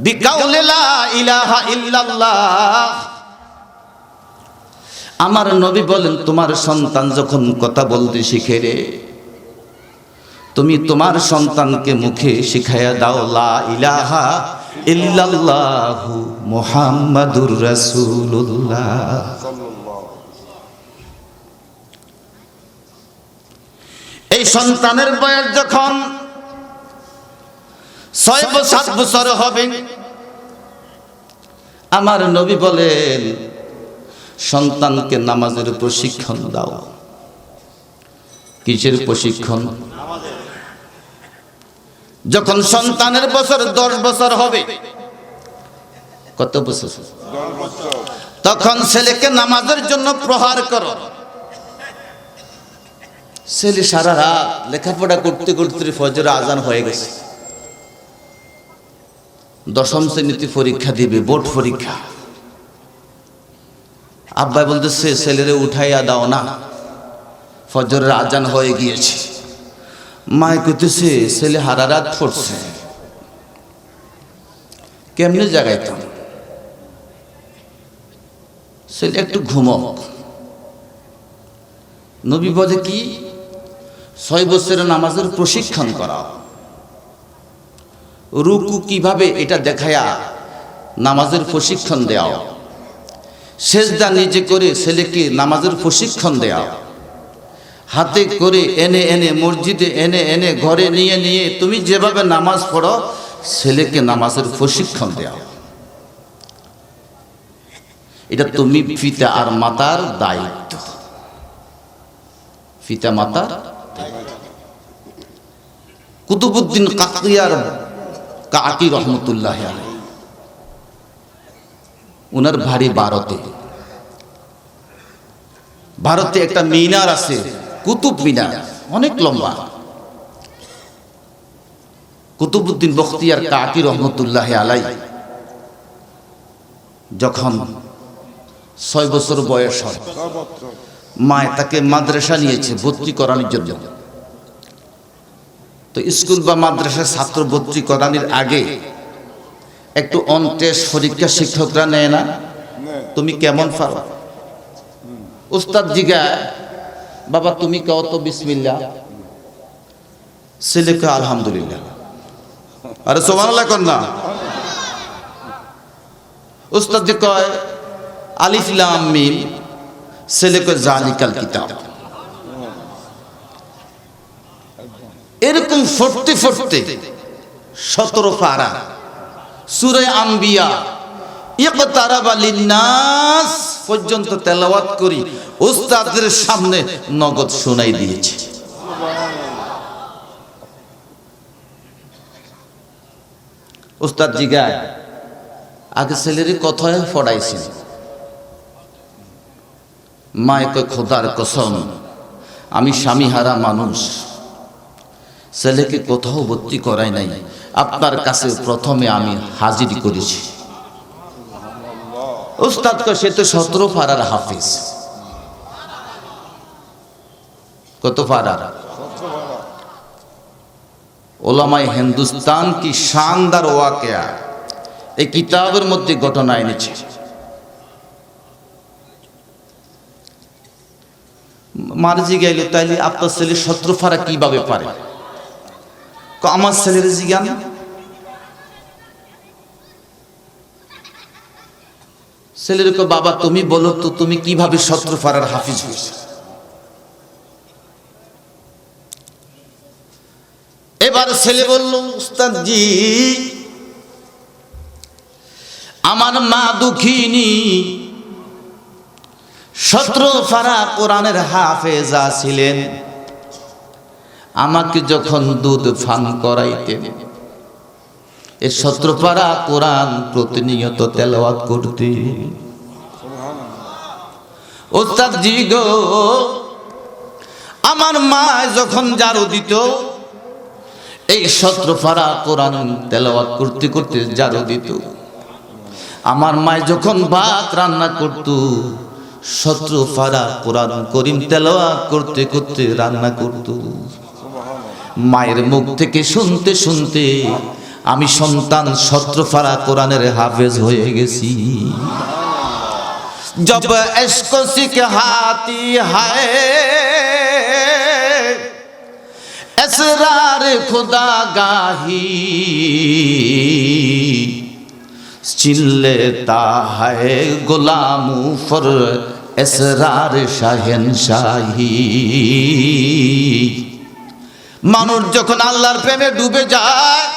বিকাউলি লা ইলাহা ইল্লাল্লাহ। আমার নবী বলেন তোমার সন্তান যখন কথা বলতে শিখে রে, তুমি তোমার সন্তানকে মুখে শিখাইয়া দাও লা ইলাহা ইল্লাল্লাহু মুহাম্মাদুর রাসূলুল্লাহ। এই সন্তানের বয়স যখন 6-7 বছর হবে, আমার নবী বলেন সন্তানকে নামাজের প্রশিক্ষণ দাও। কিসের প্রশিক্ষণ? যখন সন্তানের বছর 10 বছর হবে, কত বছর? 10 বছর। তখন ছেলেকে নামাজের জন্য প্রহার করো। ছেলে সারা রাত লেখাপড়া করতে করতে ফজর আজান হয়ে গেছে, 10ম শ্রেণীতে পরীক্ষা দিবে, বোর্ড পরীক্ষা। আব্বা বলতেছে ছেলেরে উঠাইয়া দাও না, ফজরের আজান হয়ে গিয়েছে। মায় কইতেছে ছেলে হারা রাত পড়ছে, কেমনে জাগাইতাম? ছেলে একটু ঘুমক। নবী বলে কি 6 বছরের নামাজের প্রশিক্ষণ করাও, রুকু কিভাবে এটা দেখায়া নামাজের প্রশিক্ষণ দেও, সেজদা নিজে করে ছেলেকে নামাজের প্রশিক্ষণ দেও, হাতে করে এনে এনে মসজিদে এনে এনে ঘরে নিয়ে নিয়ে তুমি যেভাবে নামাজ পড়ো ছেলেকে নামাজের প্রশিক্ষণ দেও। এটা তুমি পিতা আর মাতার দায়িত্ব, পিতা মাতার। কুতুবউদ্দিন কাকিয়ার কাকি রহমতুল্লাহ আলাইহি, উনার বাড়ি ভারতে একটা মিনার আছে, কুতুব মিনার, অনেক লম্বা। কুতুবউদ্দিন বখতিয়ার কাকি রহমতুল্লাহ আলাইহি যখন 6 বছর বয়স হয়, মায় তাকে মাদ্রাসা নিয়েছে ভর্তি করানোর জন্য। তো স্কুল বা মাদ্রাসার ছাত্র ভর্তি করানোর আগে একটু অন টেস্ট পরীক্ষা শিক্ষকরা নেয় না, তুমি কেমন পারো? উস্তাদ জিগায় বাবা তুমি কও তো বিসমিল্লাহ, ছেলেকে আলহামদুলিল্লাহ। আরে সুবহানাল্লাহ কোন না? উস্তাদ জি কয় আলিফ লাম মিম, ছেলেকে জালিকাল কিতাব। এরকম ফরতে ফরতে 17 পারা সূরা আম্বিয়া ইকতারাবা লিন্নাস পর্যন্ত তেলাওয়াত করি উস্তাদের সামনে নগদ শোনাই দিয়েছে। উস্তাদ জিগায় আগে ছেলেরে কথায় পড়াইছেন, মায় কয় খোদার কসম আমি স্বামীহারা মানুষ, ছেলেকে কোথাও ভর্তি করাই নাই, আপনার কাছে প্রথমে আমি হাজিরি করেছি। উস্তাদ কয় সে তো 17 পারার হাফিজ। কত পারার? ওলামায়ে হিন্দুস্তান কি শানদার ওয়াকিয়া এই কিতাবের মধ্যে ঘটনা এনেছে। মার্জি গেল, তাইলে আপনার ছেলে 17 পারা কিভাবে পারে? আমার ছেলের জিজ্ঞান। ছেলের কো বাবা তুমি বলো তো তুমি কিভাবে 17 পারার হাফিজ হয়েছে? এবার ছেলে বলল, উস্তাদ জি আমার মা দুঃখিনী, 17 পারা কোরআনের হাফেজা ছিলেন। আমাকে যখন দুধ পান করাইতেন এই 17 পারা কোরআন প্রতিনিয়ত তেলাওয়াত করতে। উস্তাদ জি গো আমার মা যখন ঝাড়ু দিত এই 17 পারা কোরআন তেলাওয়াত করতে করতে ঝাড়ু দিত। আমার মা যখন ভাত রান্না করত 17 পারা কোরআন করিম তেলাওয়াত করতে করতে রান্না করত। মায়ের মুখ থেকে শুনতে শুনতে আমি সন্তান 17 পারা কোরআনের হাফেজ হয়ে গেছি। जब इश्क सिखाती है असरार खुदागाही चिन लेता है गुलामों पर असरार শাহেনশাহী। মানুষ যখন আল্লাহর প্রেমে ডুবে যায়,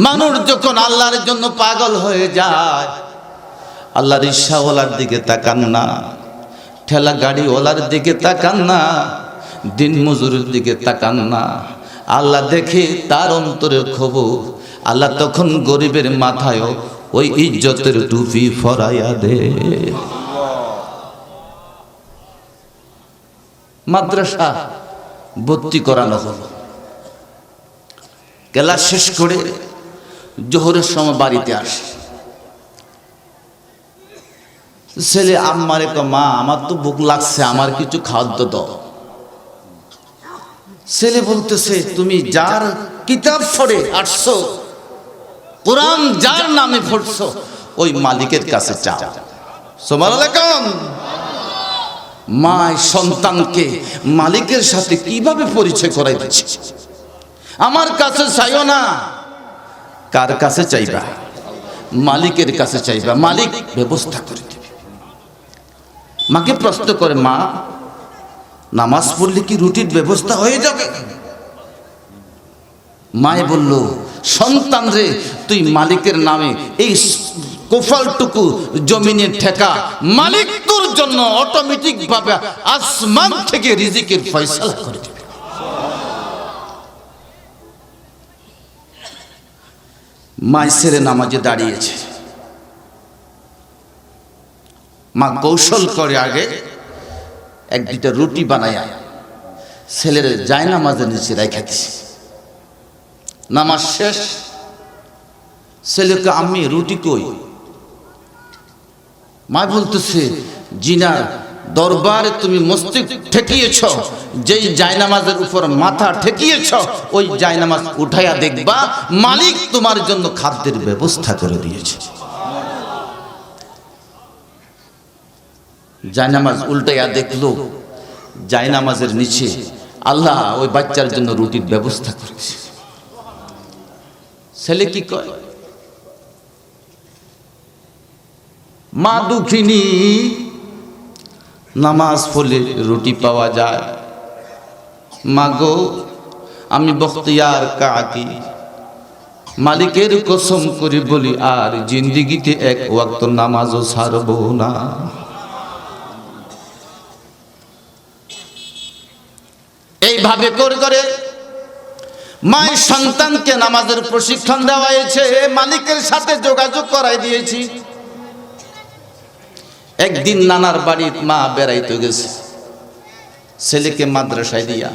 মানুষ যখন আল্লাহর জন্য পাগল হয়ে যায়, আল্লাহর রিকশাওয়ালার দিকে তাকান না, ঠেলা গাড়িওয়ালার দিকে তাকান না, দিন মজুরের দিকে তাকান না। আল্লাহ দেখে তার অন্তরে খবর। আল্লাহ তখন গরিবের মাথায়ও ওই ইজ্জতের টুপি ফরাইয়া দে। মাদ্রাসা ভর্তি করানো হলো। ক্লাস শেষ করে জোহরের সময় বাড়িতে আসে। ছেলে আম্মারে কয় মা আমার তো ভুক লাগছে, আমার কিছু খাদ্য দাও। ছেলে বলতেছে তুমি যার কিতাব পড়ে আসছো, কোরআন যার নামে পড়ছো, ওই মালিকের কাছে চাও। সুবহানাল্লাহ। মা সন্তানকে মালিকের সাথে কিভাবে পরিচয় করাই দিচ্ছে। আমার কাছে চাইও না, কার কাছে চাইবা? মালিকের কাছে চাইবা, মালিক ব্যবস্থা করে দেবে। মাকে প্রশ্ন করে মা নামাজ পড়লে কি রুটির ব্যবস্থা হয়ে যাবে? মায়ে বলল সন্তান রে তুই মালিকের নামে এই কোফালটুকু জমিনের ঠেকা, মালিক তোর জন্য অটোমেটিক ভাবে আসমান থেকে রিজিকের ফয়সালা করে দেবে। মা ছেলে নামাজে দাঁড়িয়েছে। মা কৌশল করে আগে 1-2টা রুটি বানায়া ছেলের জায়নামাজের নিচে রেখে দিছে। নামাজ শেষ, ছেলেকে আমি রুটি কই? মা বলতেছে জিনার দরবারে তুমি মস্তক ঠেকিয়েছ, যেই জায়নামাজের উপর মাথা ঠেকিয়েছ ওই জায়নামাজ উঠাইয়া দেখবা মালিক তোমার জন্য খাদ্যের ব্যবস্থা করে দিয়েছে। জায়নামাজ উল্টাইয়া দেখলো জায়নামাজের নিচে আল্লাহ ওই বাচ্চার জন্য রুটির ব্যবস্থা করেছে। ছেলে কি কয়? মা দুঃখিনী, নামাজ পড়লে রুটি পাওয়া যায়। মা গো আমি বখতিয়ার কাকি, মালিকের কসম করে বলি আর জিন্দিগিতে 1 ওয়াক্ত নামাজও ছাড়ব না। এইভাবে করে মায়ের সন্তানকে নামাজের প্রশিক্ষণ দেওয়া হয়েছে, মালিকের সাথে যোগাযোগ করাই দিয়েছি। একদিন নানার বাড়ি মা বেড়াইতে গেছে, ছেলেকে মাদ্রাসায় দিয়া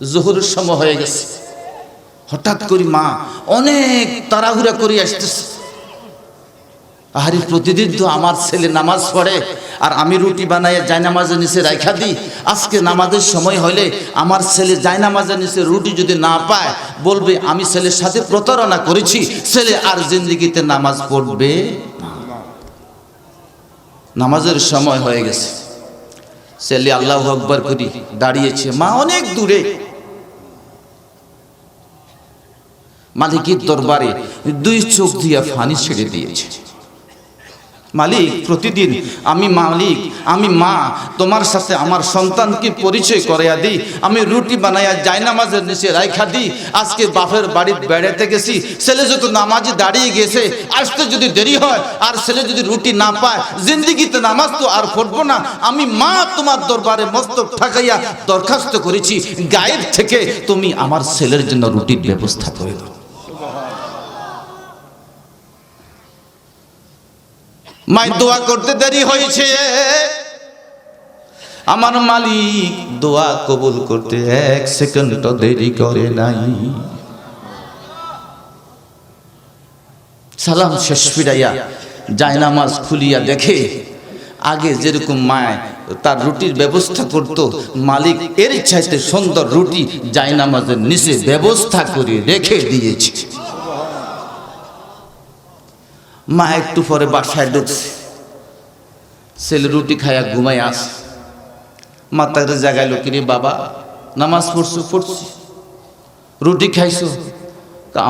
জোহরের সময় হয়ে গেছে। হঠাৎ করে মা অনেক তাড়াহুড়া করে আসতেছে। আরে প্রতিদিন তো আমার ছেলে নামাজ পড়ে আর আমি রুটি বানাইয়া জায়নামাজের নিচে রাইখা দিই। আজকে নামাজের সময় হলে আমার ছেলে জায়নামাজের নিচে রুটি যদি না পায়, বলবে আমি ছেলের সাথে প্রতারণা করেছি, ছেলে আর জিন্দেগিতে নামাজ পড়বে না। নামাজের সময় হয়ে গেছে, ছেলে আল্লাহু আকবার করি দাঁড়িয়েছে, মা অনেক দূরে। মালিকের দরবারে দুই চোখ দিয়া পানি ছেড়ে দিয়েছে। মালিক, প্রতিদিন আমি মা তোমার সাথে আমার সন্তানকে পরিচয় করাইয়া দিই, আমি রুটি বানাইয়া জায়নামাজের নিচে রাইখা দিই। আজকে বাপের বাড়ি বেড়াতে গেছি, ছেলে যত নামাজে দাঁড়িয়ে গেছে, আসতে যদি দেরি হয় আর ছেলে যদি রুটি না পায়, জিন্দেগিতে নামাজ তো আর পড়বো না। আমি মা তোমার দরবারে মস্তক ঠাকাইয়া দরখাস্ত করেছি, গায়েব থেকে তুমি আমার ছেলের জন্য রুটির ব্যবস্থা করে দাও। মাই দোয়া করতে দেরি হয়েছে, আমার মালিক দোয়া কবুল করতে 1 সেকেন্ড দেরি করে নাই। সালাম শেষ ফিরাইয়া জায়নামাজ খুলিয়া দেখে, আগে যেরকম মায় তার রুটির ব্যবস্থা করত, মালিক এর চাইতে সুন্দর রুটি জায়নামাজের নিচে ব্যবস্থা করে রেখে দিয়েছে। মা একটু পরে বাসায় ঢুকছে, ছেলে রুটি খায়া ঘুমাই আস। মা তাকে জাগাইলো, কিরে বাবা নামাজ পড়ছো? পড়ছি। রুটি খাইছো?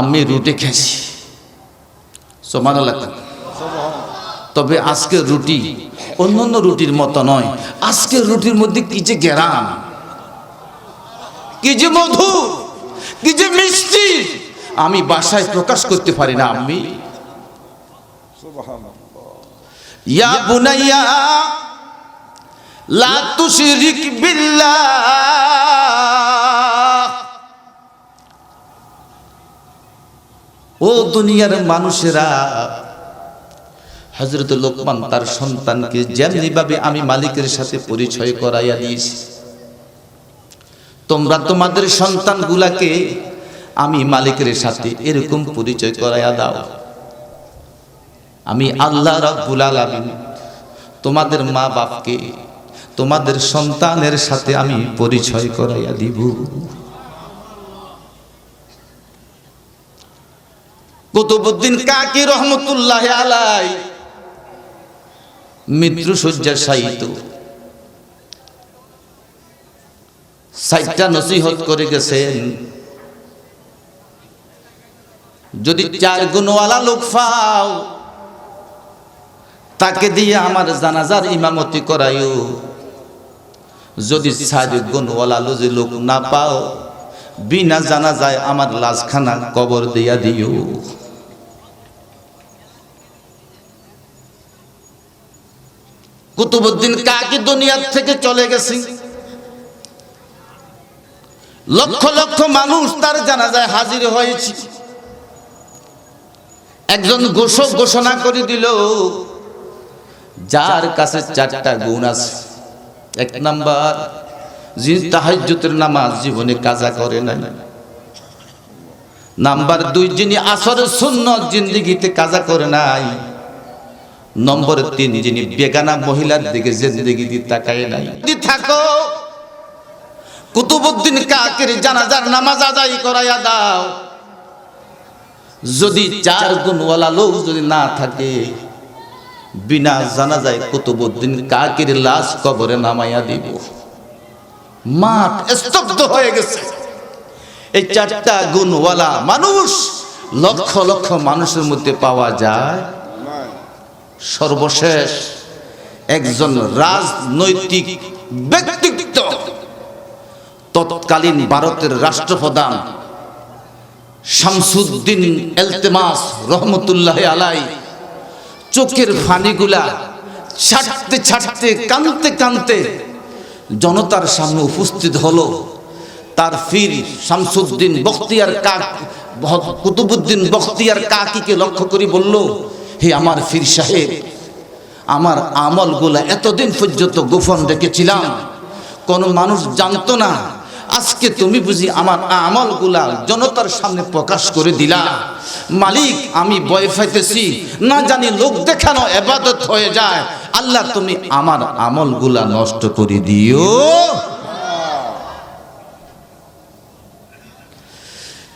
আমি রুটি খাইছি। সুবহানাল্লাহ। তবে আজকের রুটি অন্যান্য রুটির মতো নয়, আজকের রুটির মধ্যে কি যে গ্রাম, কি যে মধু, কি যে মিষ্টি, আমি বাসায় প্রকাশ করতে পারি না। আমি ইয়া বুনাইয়া লা তুশরিক বিল্লাহ, ও দুনিয়ার মানুষেরা, হযরত লোকমান তার সন্তানকে যেমনি ভাবে আমি মালিকের সাথে পরিচয় করাইয়া দিয়েছি, তোমরা তোমাদের সন্তানগুলাকে আমি মালিকের সাথে এরকম পরিচয় করাইয়া দাও। আমি আল্লাহ রাব্বুল আলামিন তোমাদের মা বাপকে তোমাদের সন্তানের সাথে আমি পরিচয় করাইয়া দিব। কুতুবউদ্দিন কাকি রহমতুল্লাহ আলাইহি মৃত্যু শয্যায় শায়িত, 60টা নসিহত করে গেছেন, যদি 4 গুণওয়ালা লোক পাও তাকে দিয়ে আমার জানাজার ইমামতি করাইও, যদি 4 গুণওয়ালা লোক না পাও, বিনা জানাজায় আমার লাশখানা কবর দিয়া দিও। কুতুবউদ্দিন কাকি দুনিয়ার থেকে চলে গেছে, লক্ষ লক্ষ মানুষ তার জানাজায় হাজির হয়েছে। একজন ঘোষণা করে দিল, যার কাছে 4টা গুণ আছে, 1 নাম্বার, যিনি তাহাজ্জুদের নামাজ জীবনে কাজা করে নাই। নাম্বার 2, যিনি আসরের সুন্নত জিন্দেগিতে কাজা করে নাই। নম্বর 3, যিনি বেগানা মহিলার দিকে জিন্দেগিতে তাকায় নাই। যদি থাকো, কুতুবউদ্দিন কাকির জানাজার নামাজ আদায় করাইয়া দাও। যদি 4 গুণওয়ালা লোক যদি না থাকে, বিনা জানাজায় কুতুবউদ্দিন কাকির লাশ কবরে নামাইয়া দিব। মাঠ স্তব্ধ হয়ে গেছে। এই 4টা গুণওয়ালা মানুষ লক্ষ লক্ষ মানুষের মধ্যে পাওয়া যায়। সর্বশেষ একজন রাজনৈতিক ব্যক্তিত্ব, তৎকালীন ভারতের রাষ্ট্রপ্রধান শামসুদ্দিন ইলতিমাস রহমতুল্লাহ আলাইহি, চোখের ফানিগুলা ছাড়তে ছাড়তে কাঁদতে কাঁদতে জনতার সামনে উপস্থিত হলো। তার পীর শামসুদ্দিন বখতিয়ার কুতুবউদ্দিন বখতিয়ার কাকিকে লক্ষ্য করে বলল, হে আমার পীর সাহেব, আমার আমলগুলা এতদিন পর্যন্ত গোপন রেখেছিলাম, কোন মানুষ জানতো না। আজকে তুমি বুঝি আমার আমলগুলা জনতার সামনে প্রকাশ করে দিলা। মালিক আমি ভয় পাইতেছি, না জানি লোক দেখানো ইবাদত হয়ে যায়। আল্লাহ তুমি আমার আমলগুলা নষ্ট করে দিও।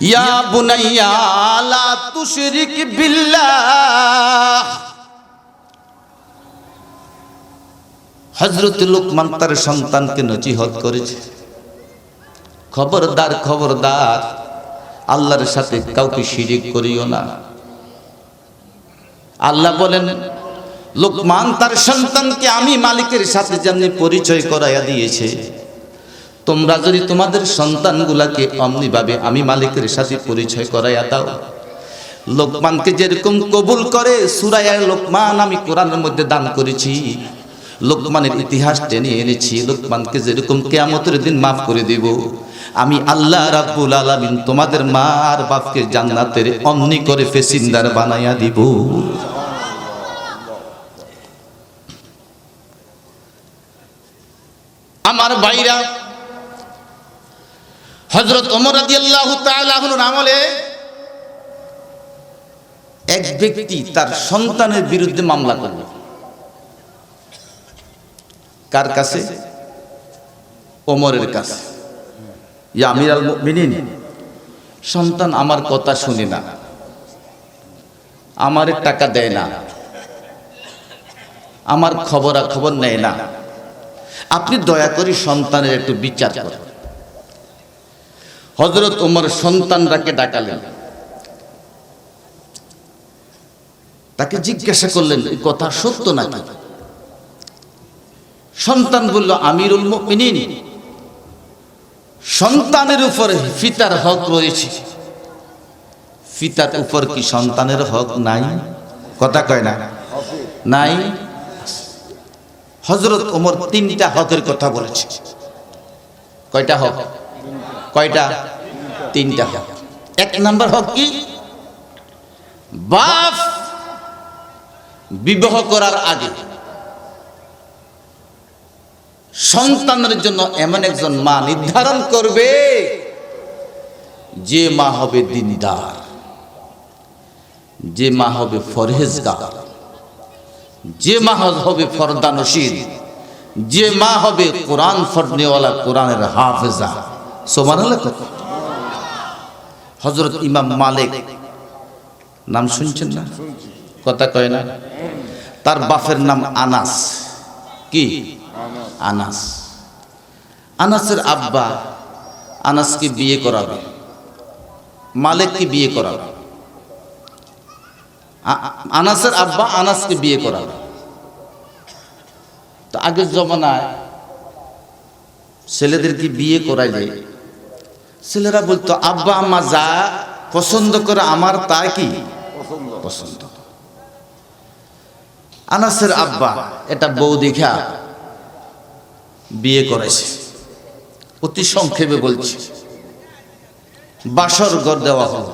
ইয়া বুনাইয়া লা তুশরিক বিল্লাহ। হযরত লুকমান তার সন্তানকে নসিহত করেছে, খবরদার খবরদার আল্লাহর সাথে কাউকে শিরিক করিও না। আল্লাহ বলেন লুকমান তার সন্তানকে আমি মালিকের সাথে যেমনি পরিচয় করাইয়া দিয়েছে, তোমরা যদি তোমাদের সন্তানগুলাকে অমনিভাবে আমি মালিকের সাথে পরিচয় করাইয়া দাও। লোকমানকে যেরকম কবুল করে সূরা লোকমান আমি কোরআনের মধ্যে দান করেছি, লোকমানের ইতিহাস টেনে এনেছি, লোকমানকে যেরকম কিয়ামতের দিন মাফ করে দেব, আমি আল্লাহ রাব্বুল আলামিন তোমাদের মা আর বাপকে জান্নাতের অমনি করে পেশিনদার বানাইয়া দিব। আমার ভাইরা, হযরত ওমর রাদিয়াল্লাহু তাআলা আনহুর আমলে এক ব্যক্তি তার সন্তানের বিরুদ্ধে মামলা করল। কার কাছে? ওমরের কাছে। ইয়া আমিরুল মুমিনিন, সন্তান আমার কথা শুনে না, আমার টাকা দেয় না, আমার খবর নেয় না, আপনি দয়া করে সন্তানের একটু বিচার করেন। হযরত ওমর সন্তানটাকে ডাকালেন, তাকে জিজ্ঞাসা করলেন এই কথা সত্য নাকি? সন্তান বলল, আমিরুল মুমিনিন, সন্তানের উপর পিতার হক রয়েছে, পিতার উপর কি সন্তানের হক নাই? কথা কয় না, নাই। হযরত ওমর তিনটা হকের কথা বলেছে। কয়টা হক? কয়টা? তিনটা হক। এক নাম্বার হক কি? বাপ বিবাহ করার আগে সন্তানের জন্য এমন একজন মা নির্ধারণ করবে যে মা হবে দিনদার, যে মা হবে ফরহেজগার, যে মা হবে ফরদানশীল, যে মা হবে কোরআন পড়নেওয়ালা, কোরআনের হাফেজা। সুবহানাল্লাহ। হযরত ইমাম মালিক নাম শুনছেন না? কথা কয় না? তার বাপের নাম আনাস। কি? আনাস। আনাসের আব্বা আনাসকে বিয়ে করাবে, মালিককে বিয়ে করাবে। আনাসের আব্বা আনাসকে বিয়ে করাবে। তো আগের জমানায় ছেলেদেরকে বিয়ে করাইলে ছেলেরা বলতো আব্বা আম্মা যা পছন্দ করে আমার তা কি পছন্দ। আনাসের আব্বা এটা বউ দেখা বিয়ে করেছে। অতি সংক্ষেপে বলছি, বাসর ঘর দেওয়া হল।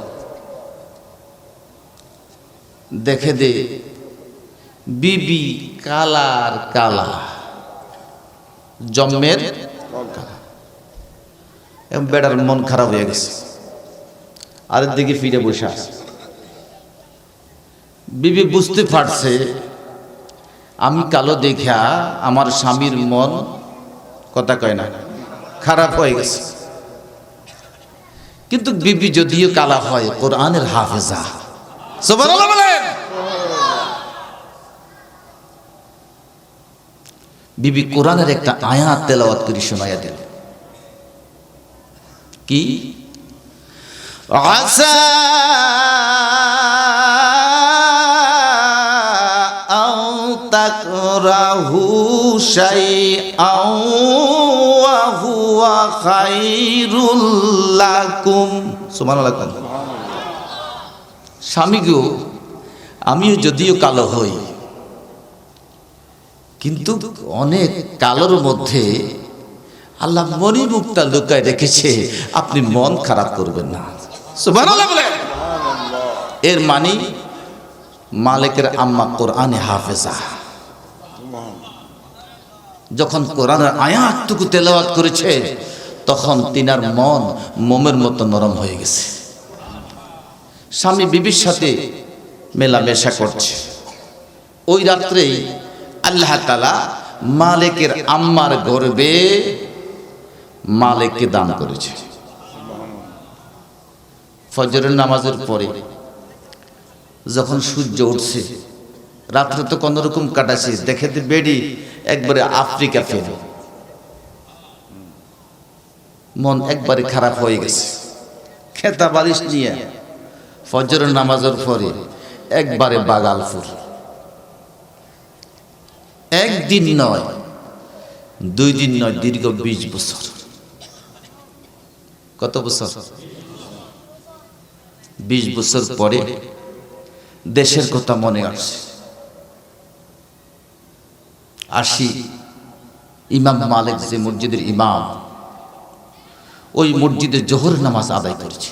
দেখে দে বিবি কালার কালা, জম্মের এবং বেটার মন খারাপ হয়ে গেছে। আরেক দিকে ফিরে বসে আছে। বিবি বুঝতে পারছে আমি কালো দেখা আমার স্বামীর মন, কথা কয় না, খারাপ হয়ে গেছে। কিন্তু বিবি যদিও কালা হয়, কোরআনের হাফেজা। সুবহানাল্লাহ বলেন। বিবি কোরআনের একটা আয়াত তেলাওয়াত করে শোনাইয়া দিল। কি? আসা আও তাকরাহু শাইআন ওয়া হুয়া খায়রুল লাকুম। সুবহানাল্লাহ। স্বামী গো, আমিও যদিও কালো হই, কিন্তু অনেক কালোর মধ্যে আল্লাহ মণিমুক্তা লুকায় রেখেছে, আপনি মন খারাপ করবেন না। সুবহানাল্লাহ বলেন। এর মানে মালিকের আম্মা কোরআনে হাফেজা। যখন কোরআনের আয়াতটুকু তেলাওয়াত করেছে, তখন তিনার মন মোমের মতো নরম হয়ে গেছে। স্বামী বিবির সাথে মেলামেশা করছে। ওই রাত্রেই আল্লাহ তাআলা মালিকের আম্মার গর্ভে মালিককে দান করেছে। ফজরের নামাজের পরে যখন সূর্য উঠছে, রাত্রে তো কোন রকম কাটাছে, দেখেতে বেডি একবারে আফ্রিকা ফেলে, মন একবারে খারাপ হয়ে গেছে। খেতা বালিশ নিয়ে ফজরের নামাজের পরে একবারে বাগালপুর। একদিন নয়, 2 দিন নয়, দীর্ঘ 20 বছর। কত বছর? 20 বছর পরে দেশের কথা মনে আসি ইমাম মালিক যে মসজিদের ইমাম, ওই মসজিদে জোহর নামাজ আদায় করেছে।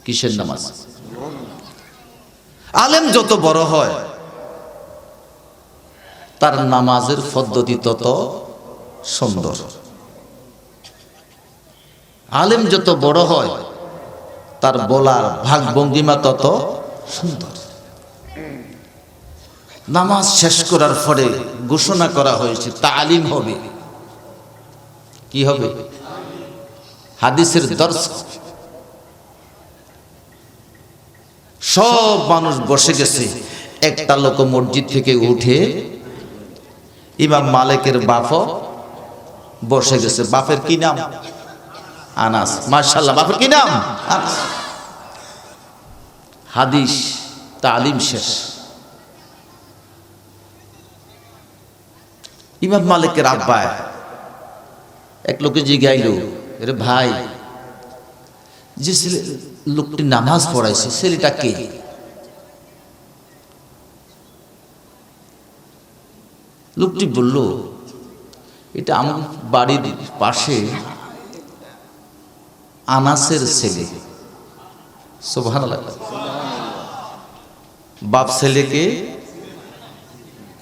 কিসের নামাজ? আলেম যত বড় হয় তার নামাজের পদ্ধতি তত সুন্দর। আলেম যত বড় হয় তার বলার ভাগ ভঙ্গিমা তত সুন্দর। নামাজ শেষ করার পরে ঘোষণা করা হয়েছে তালিম হবে। কি হবে? হাদিসের দর্শ। সব মানুষ বসে গেছে। একটা লোক মসজিদ থেকে উঠে ইমাম মালিকের বাপ বসে গেছে। বাপের কি নাম? আনাস। মাশাআল্লাহ, বাপের কি নাম? আনাস। হাদিস তালিম শেষ। ইমাম মালিকের আব্বা এক লোকে জিজ্ঞাইল, রে ভাই, যে লোকটি নামাজ পড়াইছে ছেলেটা কে? লোকটি বলল, এটা আমার বাড়ির পাশে আনাসের ছেলে। সুবহানাল্লাহ। বাপ ছেলেকে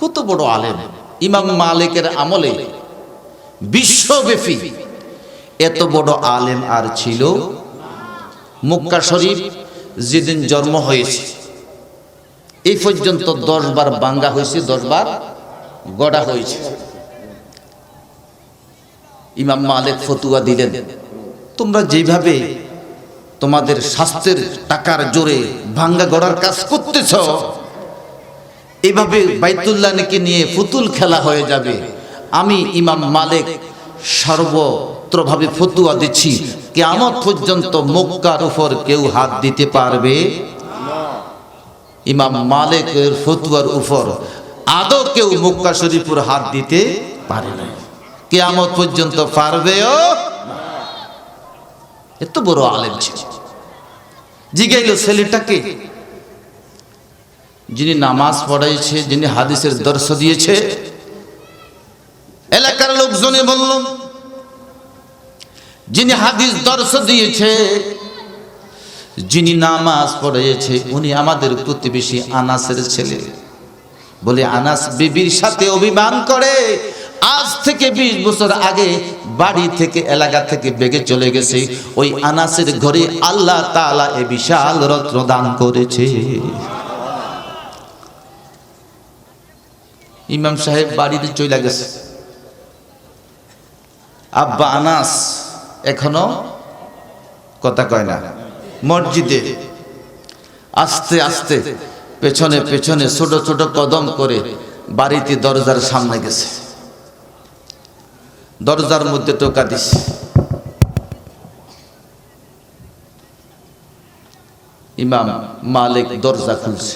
কত বড় আলেম! ইমাম মালিকের আমলে বিশ্বব্যাপী এত বড় আলেম আর ছিল। মক্কা শরীফ যেদিন জন্ম হয়েছে এই পর্যন্ত 10 বার ভাঙ্গা হয়েছে, 10 বার গড়া হয়েছে। ইমাম মালিক ফতুয়া দিলেন, তোমরা যেভাবে তোমাদের স্বাস্থ্যের টাকার জোরে ভাঙ্গা গড়ার কাজ করতেছ, এভাবে বাইতুল্লাহকে নিয়ে পুতুল খেলা হয়ে যাবে। আমি ইমাম মালিক সর্বত্রভাবে ফতুয়া দিচ্ছি, কিয়ামত পর্যন্ত মক্কার উপর কেউ হাত দিতে পারবে না। ইমাম মালিকের ফতুয়ার উপর আদৌ কেউ মক্কা শরীফের হাত দিতে পারে না, কিয়ামত পর্যন্ত পারবেও না। এত বড় আলেম ছিল। জিজ্ঞাইল, ছেলেটাকে? যিনি নামাজ পড়াইছে, যিনি হাদিসের দর্শ দিয়েছে। এলাকার লোকজনে বলল, যিনি হাদিস দর্শ দিয়েছে, যিনি নামাজ পড়াইছে, উনি আমাদের প্রতিবেশী আনাসের ছেলে। বলে, আনাস বিবির সাথে অভিমান করে আজ থেকে 20 বছর আগে বাড়ি থেকে, এলাকা থেকে বেগে চলে গেছে। ওই আনাসের ঘরে আল্লাহ তাআলা এ বিশাল রত্ন দান করেছে। ইমাম সাহেব বাড়িতে চলে গেছে। আব্বা আনাস এখনো কথা কয় না। মসজিদে আস্তে আস্তে পেছনে পেছনে ছোট ছোট কদম করে বাড়িতে দরজার সামনে গেছে। দরজার মধ্যে টোকা দিছে। ইমাম মালিক দরজা খুলছে।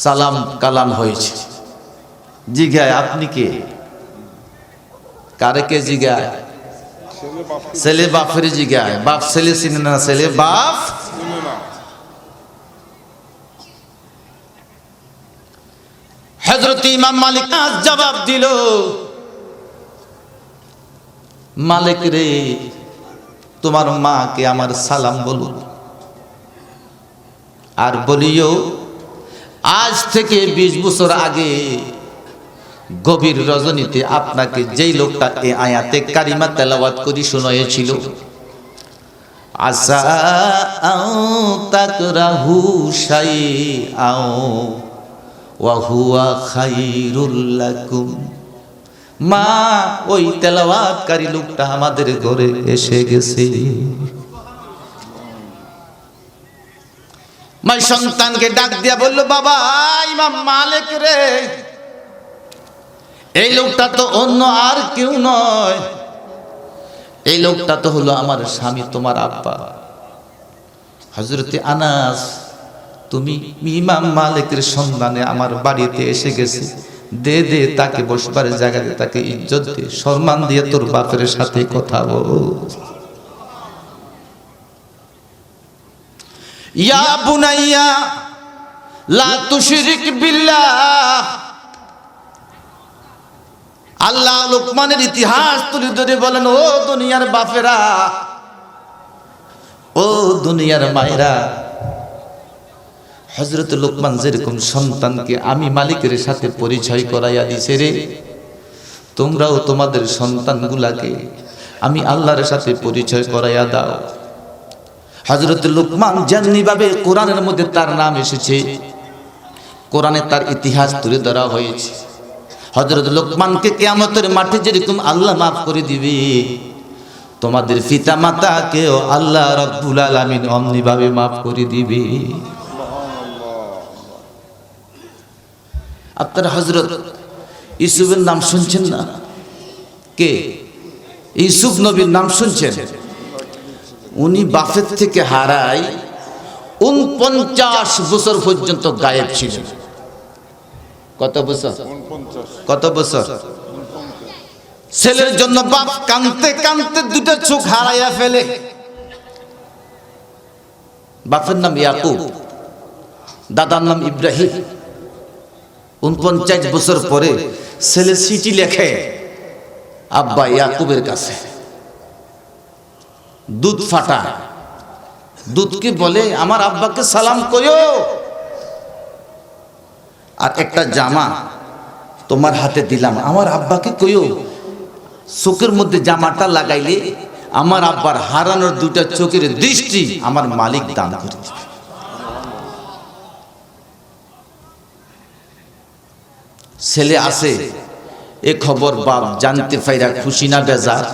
সালাম কালাম হয়েছে। জিজ্ঞায়, আপনি কে? কারে কে জিজ্ঞায়? ছেলে বাপের জিজ্ঞায়। বাপ ছেলে চিনে না, ছেলে বাপ চিনে না। হযরত ইমাম মালিক জবাব দিল, মালিক রে, তোমার মাকে আমার সালাম বলো, আর বলিও আজ থেকে 20 বছর আগে গভীর রজনীতে আপনাকে যেই লোকটা এই আয়াতে কারিমা তেলাওয়াত করে শোনাইছিল, আসা আও তাকরাহু শাইআও ওয়া হুয়া খায়রুল লাকুম। মা, ওই তেলাওয়াতকারী লোকটা আমাদের ঘরে এসে গেছে। মা সন্তানকে ডাক দিয়া বলল, বাবা ইমাম মালিক রে, এই লোকটা তো অন্য আর কেউ নয়, এই লোকটা তো হলো আমার স্বামী, তোমার আব্বা হযরতে আনাস। তুমি ইমাম মালিকের সন্ধানে আমার বাড়িতে এসে গেছে, দে দে তাকে বসবার জায়গা দে, তাকে ইজ্জত দে, সম্মান দিয়ে তোর বাপের সাথে কথা বল। ইয়া বুনাইয়া লা তুশরিক বিল্লাহ। আল্লাহ লোকমানের ইতিহাস তুলে ধরে বলেন, ও দুনিয়ার বাপেরা, ও দুনিয়ার মায়েরা, হযরত লোকমান যেরকম সন্তানকে আমি মালিকের সাথে পরিচয় করাইয়া দিছে রে, তোমরাও তোমাদের সন্তানগুলাকে আমি আল্লাহর সাথে পরিচয় করাইয়া দাও। হযরত লোকমান যেমনি ভাবে কোরআনের মধ্যে তার নাম এসেছে, কোরআনে তার ইতিহাস তুলে ধরা হয়েছে। হযরত লোকমানকে কিয়ামতের মাঠে যেরকম আল্লাহ মাফ করে দিবে, তোমাদের পিতা মাতাকেও আল্লাহ রাব্বুল আলামিন অমনি ভাবে মাফ করে দিবে। আপনারা হযরত ইউসুফের নাম শুনছেন না? কে? ইউসুফ নবীর নাম শুনছেন? উনি বাপের থেকে হারাই 49 বছর পর্যন্ত গায়েব ছিলেন। কত বছর? কত বছর? ছেলের জন্য বাপ কাঁদতে কাঁদতে দুটো চোখ হারাইয়া ফেলে। বাপের নাম ইয়াকুব, দাদার নাম ইব্রাহিম। 49 বছর পরে ছেলে চিঠি লেখে আব্বা ইয়াকুবের কাছে, দুধ ফাটা, দুধকে বলে আমার আব্বাকে সালাম কইও, আর একটা জামা তোমার হাতে দিলাম, আমার আব্বাকে কইও চোখের মধ্যে জামাটা লাগাইলে আমার আব্বার হারানোর দুটা চোখের দৃষ্টি আমার মালিক দান করে দিবে। ছেলে আছে, এ খবর বাপ জানতে পাইরা খুশি না বেজার?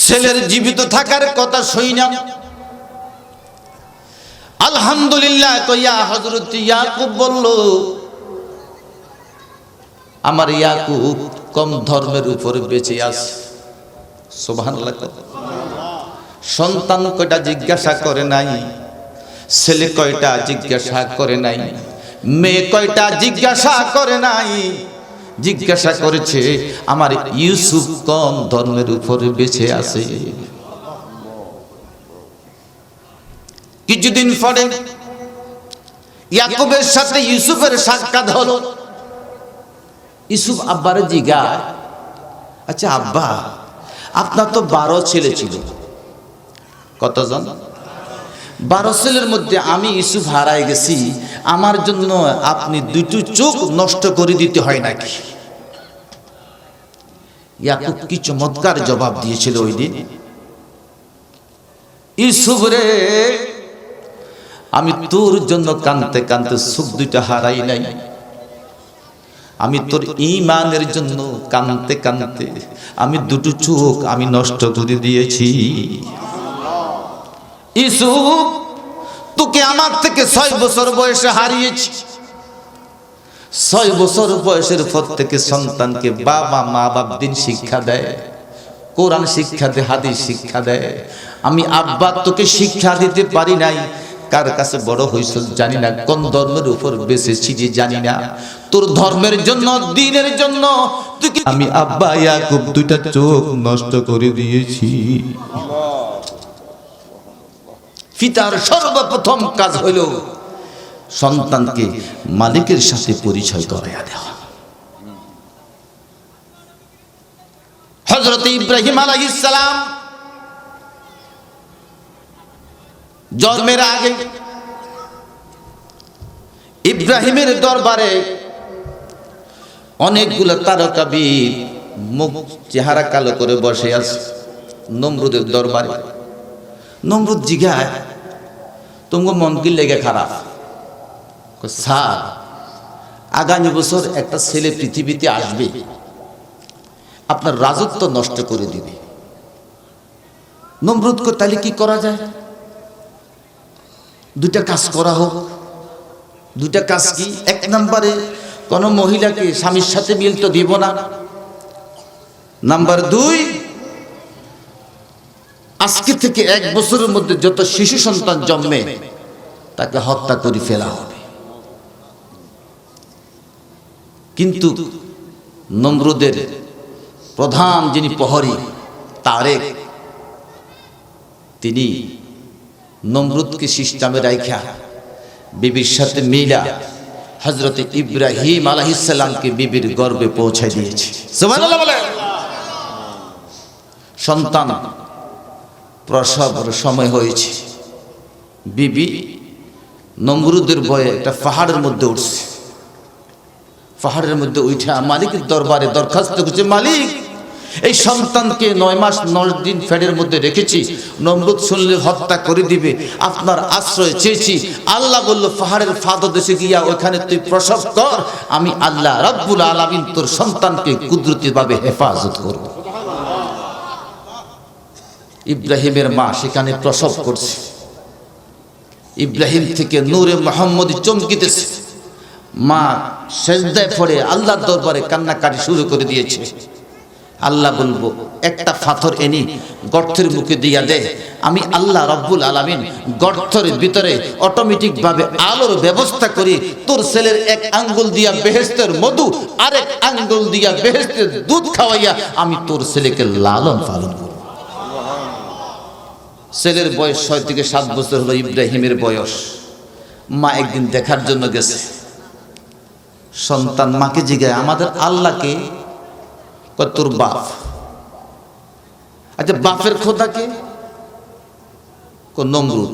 ছেলের জীবিত থাকার কথা শুইনা আলহামদুলিল্লাহ কইয়া হযরত ইয়াকুব বলল, আমার ইয়াকুব কম ধর্মের উপরে বেঁচে আছে। সুবহানাল্লাহ। সন্তান কয়টা জিজ্ঞাসা করে নাই, ছেলে কয়টা জিজ্ঞাসা করে নাই, মেয়ে কয়টা জিজ্ঞাসা করে নাই, জিজ্ঞাসা করেছে আমার ইউসুফ কম ধর্মের উপরে বেঁচে আছে। কিছুদিন পরে ইয়াকুবের সাথে ইউসুফের সাক্ষাৎ হলো। ইউসুফ আব্বারে জিজ্ঞাসা, আচ্ছা আব্বা, আপনার তো 12 ছেলে ছিল। কতজন? 12 ছেলের মধ্যে আমি ইউসুফ হারাই গেছি, আমার জন্য আপনি দুটো চোখ নষ্ট করে দিতে হয় নাকি? ইয়াকুব কি চমৎকার জবাব দিয়েছিল ওই দিন। ইউসুফ রে, আমি তোর জন্য কাঁদতে কাঁদতে চোখ দুইটা হারাই নাই, আমি তোর ঈমানের জন্য কাঁদতে কাঁদতে আমি দুটো চোখ আমি নষ্ট করে দিয়েছি। ইউসুফ, তোকে আমার থেকে 6 বছর বয়সে হারিয়েছি। 6 বছর বয়সের পর থেকে সন্তানকে বাবা মা বাপ দিন শিক্ষা দেয়, কোরআন শিক্ষা দেয়, হাদিস শিক্ষা দেয়। আমি আব্বা তোকে শিক্ষা দিতে পারি নাই, কার কাছে বড় হইছ জানি না, কোন ধর্মের উপর বেঁচেছি যে জানি না, তোর ধর্মের জন্য দ্বীনের জন্য তুই আমি আব্বা ইয়াকুব দুইটা চোখ নষ্ট করে দিয়েছি। পিতার সর্বপ্রথম কাজ হইল সন্তানকে মালিকের সাথে পরিচয় করাইয়া দেওয়া। হযরত ইব্রাহিম আলাইহিস সালাম জন্মের আগে ইব্রাহিমের দরবারে অনেকগুলো তারকাবীর মুখ চেহারা কালো করে বসে আছে নমরুদের দরবারে। নমরুদ জিগায়, তোমাকে মন কি লেগে খারাপ? স্যার, আগামী বছর একটা ছেলে পৃথিবীতে আসবে, আপনার রাজত্ব নষ্ট করে দিবে। নমরুদকে তাহলে কি করা যায়? দুইটা কাজ করা হোক। দুইটা কাজ কি? এক নম্বরে কোন মহিলাকে স্বামীর সাথে মিলতে দিব না। নাম্বার 2, আজকে থেকে 1 বছরের মধ্যে যত শিশু সন্তান জন্মে তাকে হত্যা করে ফেলা হবে। কিন্তু নমরুদের প্রধান যিনি প্রহরী তারেক, তিনি নমরুদকে সিস্টেমে রাইখা বিবির সাথে মিলা হযরত ইব্রাহিম আলাইহিস সালামকে বিবির গর্ভে পৌঁছায় দিয়েছে। সুবহানাল্লাহ বলেন। সন্তান প্রসবের সময় হয়েছে। বিবি নমরুদের ভয়ে একটা পাহাড়ের মধ্যে উঠছে। পাহাড়ের মধ্যে উঠা মালিকের দরবারে দরখাস্ত করছে, মালিক, এই সন্তানকে 9 মাস 9 দিন ফ্যাটের মধ্যে রেখেছি, নমরুদ শুনলে হত্যা করে দিবে, আপনার আশ্রয় চেয়েছি। আল্লাহ বলল, পাহাড়ের ফাদদেশে গিয়া ওখানে তুই প্রসব কর, আমি আল্লাহ রাব্বুল আলামিন তোর সন্তানকে কুদরতিভাবে হেফাজত করব। ইব্রাহিমের মা সেখানে প্রসব করছে। ইব্রাহিম থেকে নূরে মুহাম্মদী চমকিতেছে। মা সেজদায় পড়ে আল্লাহর দরবারে কান্নাকাটি শুরু করে দিয়েছে। আল্লাহ বলবো, একটা পাথর এনে গর্তের মুখে দিয়া দে, আমি আল্লাহ রাব্বুল আলামিন গর্তের ভিতরে অটোমেটিক ভাবে আলোর ব্যবস্থা করি, তোর ছেলের 1 আঙ্গুল দিয়া বেহেশতের মধু, আরেক আঙ্গুল দিয়া বেহেশতের দুধ খাওয়াইয়া আমি তোর ছেলেকে লালন পালন করব। ছেলের বয়স 6 থেকে 7 বছর হলো ইব্রাহিমের বয়স। মা একদিন দেখার জন্য গেছে। সন্তান মাকে জিজ্ঞাসা, আমাদের আল্লাহকে? তোর বাপ। আচ্ছা, বাপের খোদাকে? নমরুদ।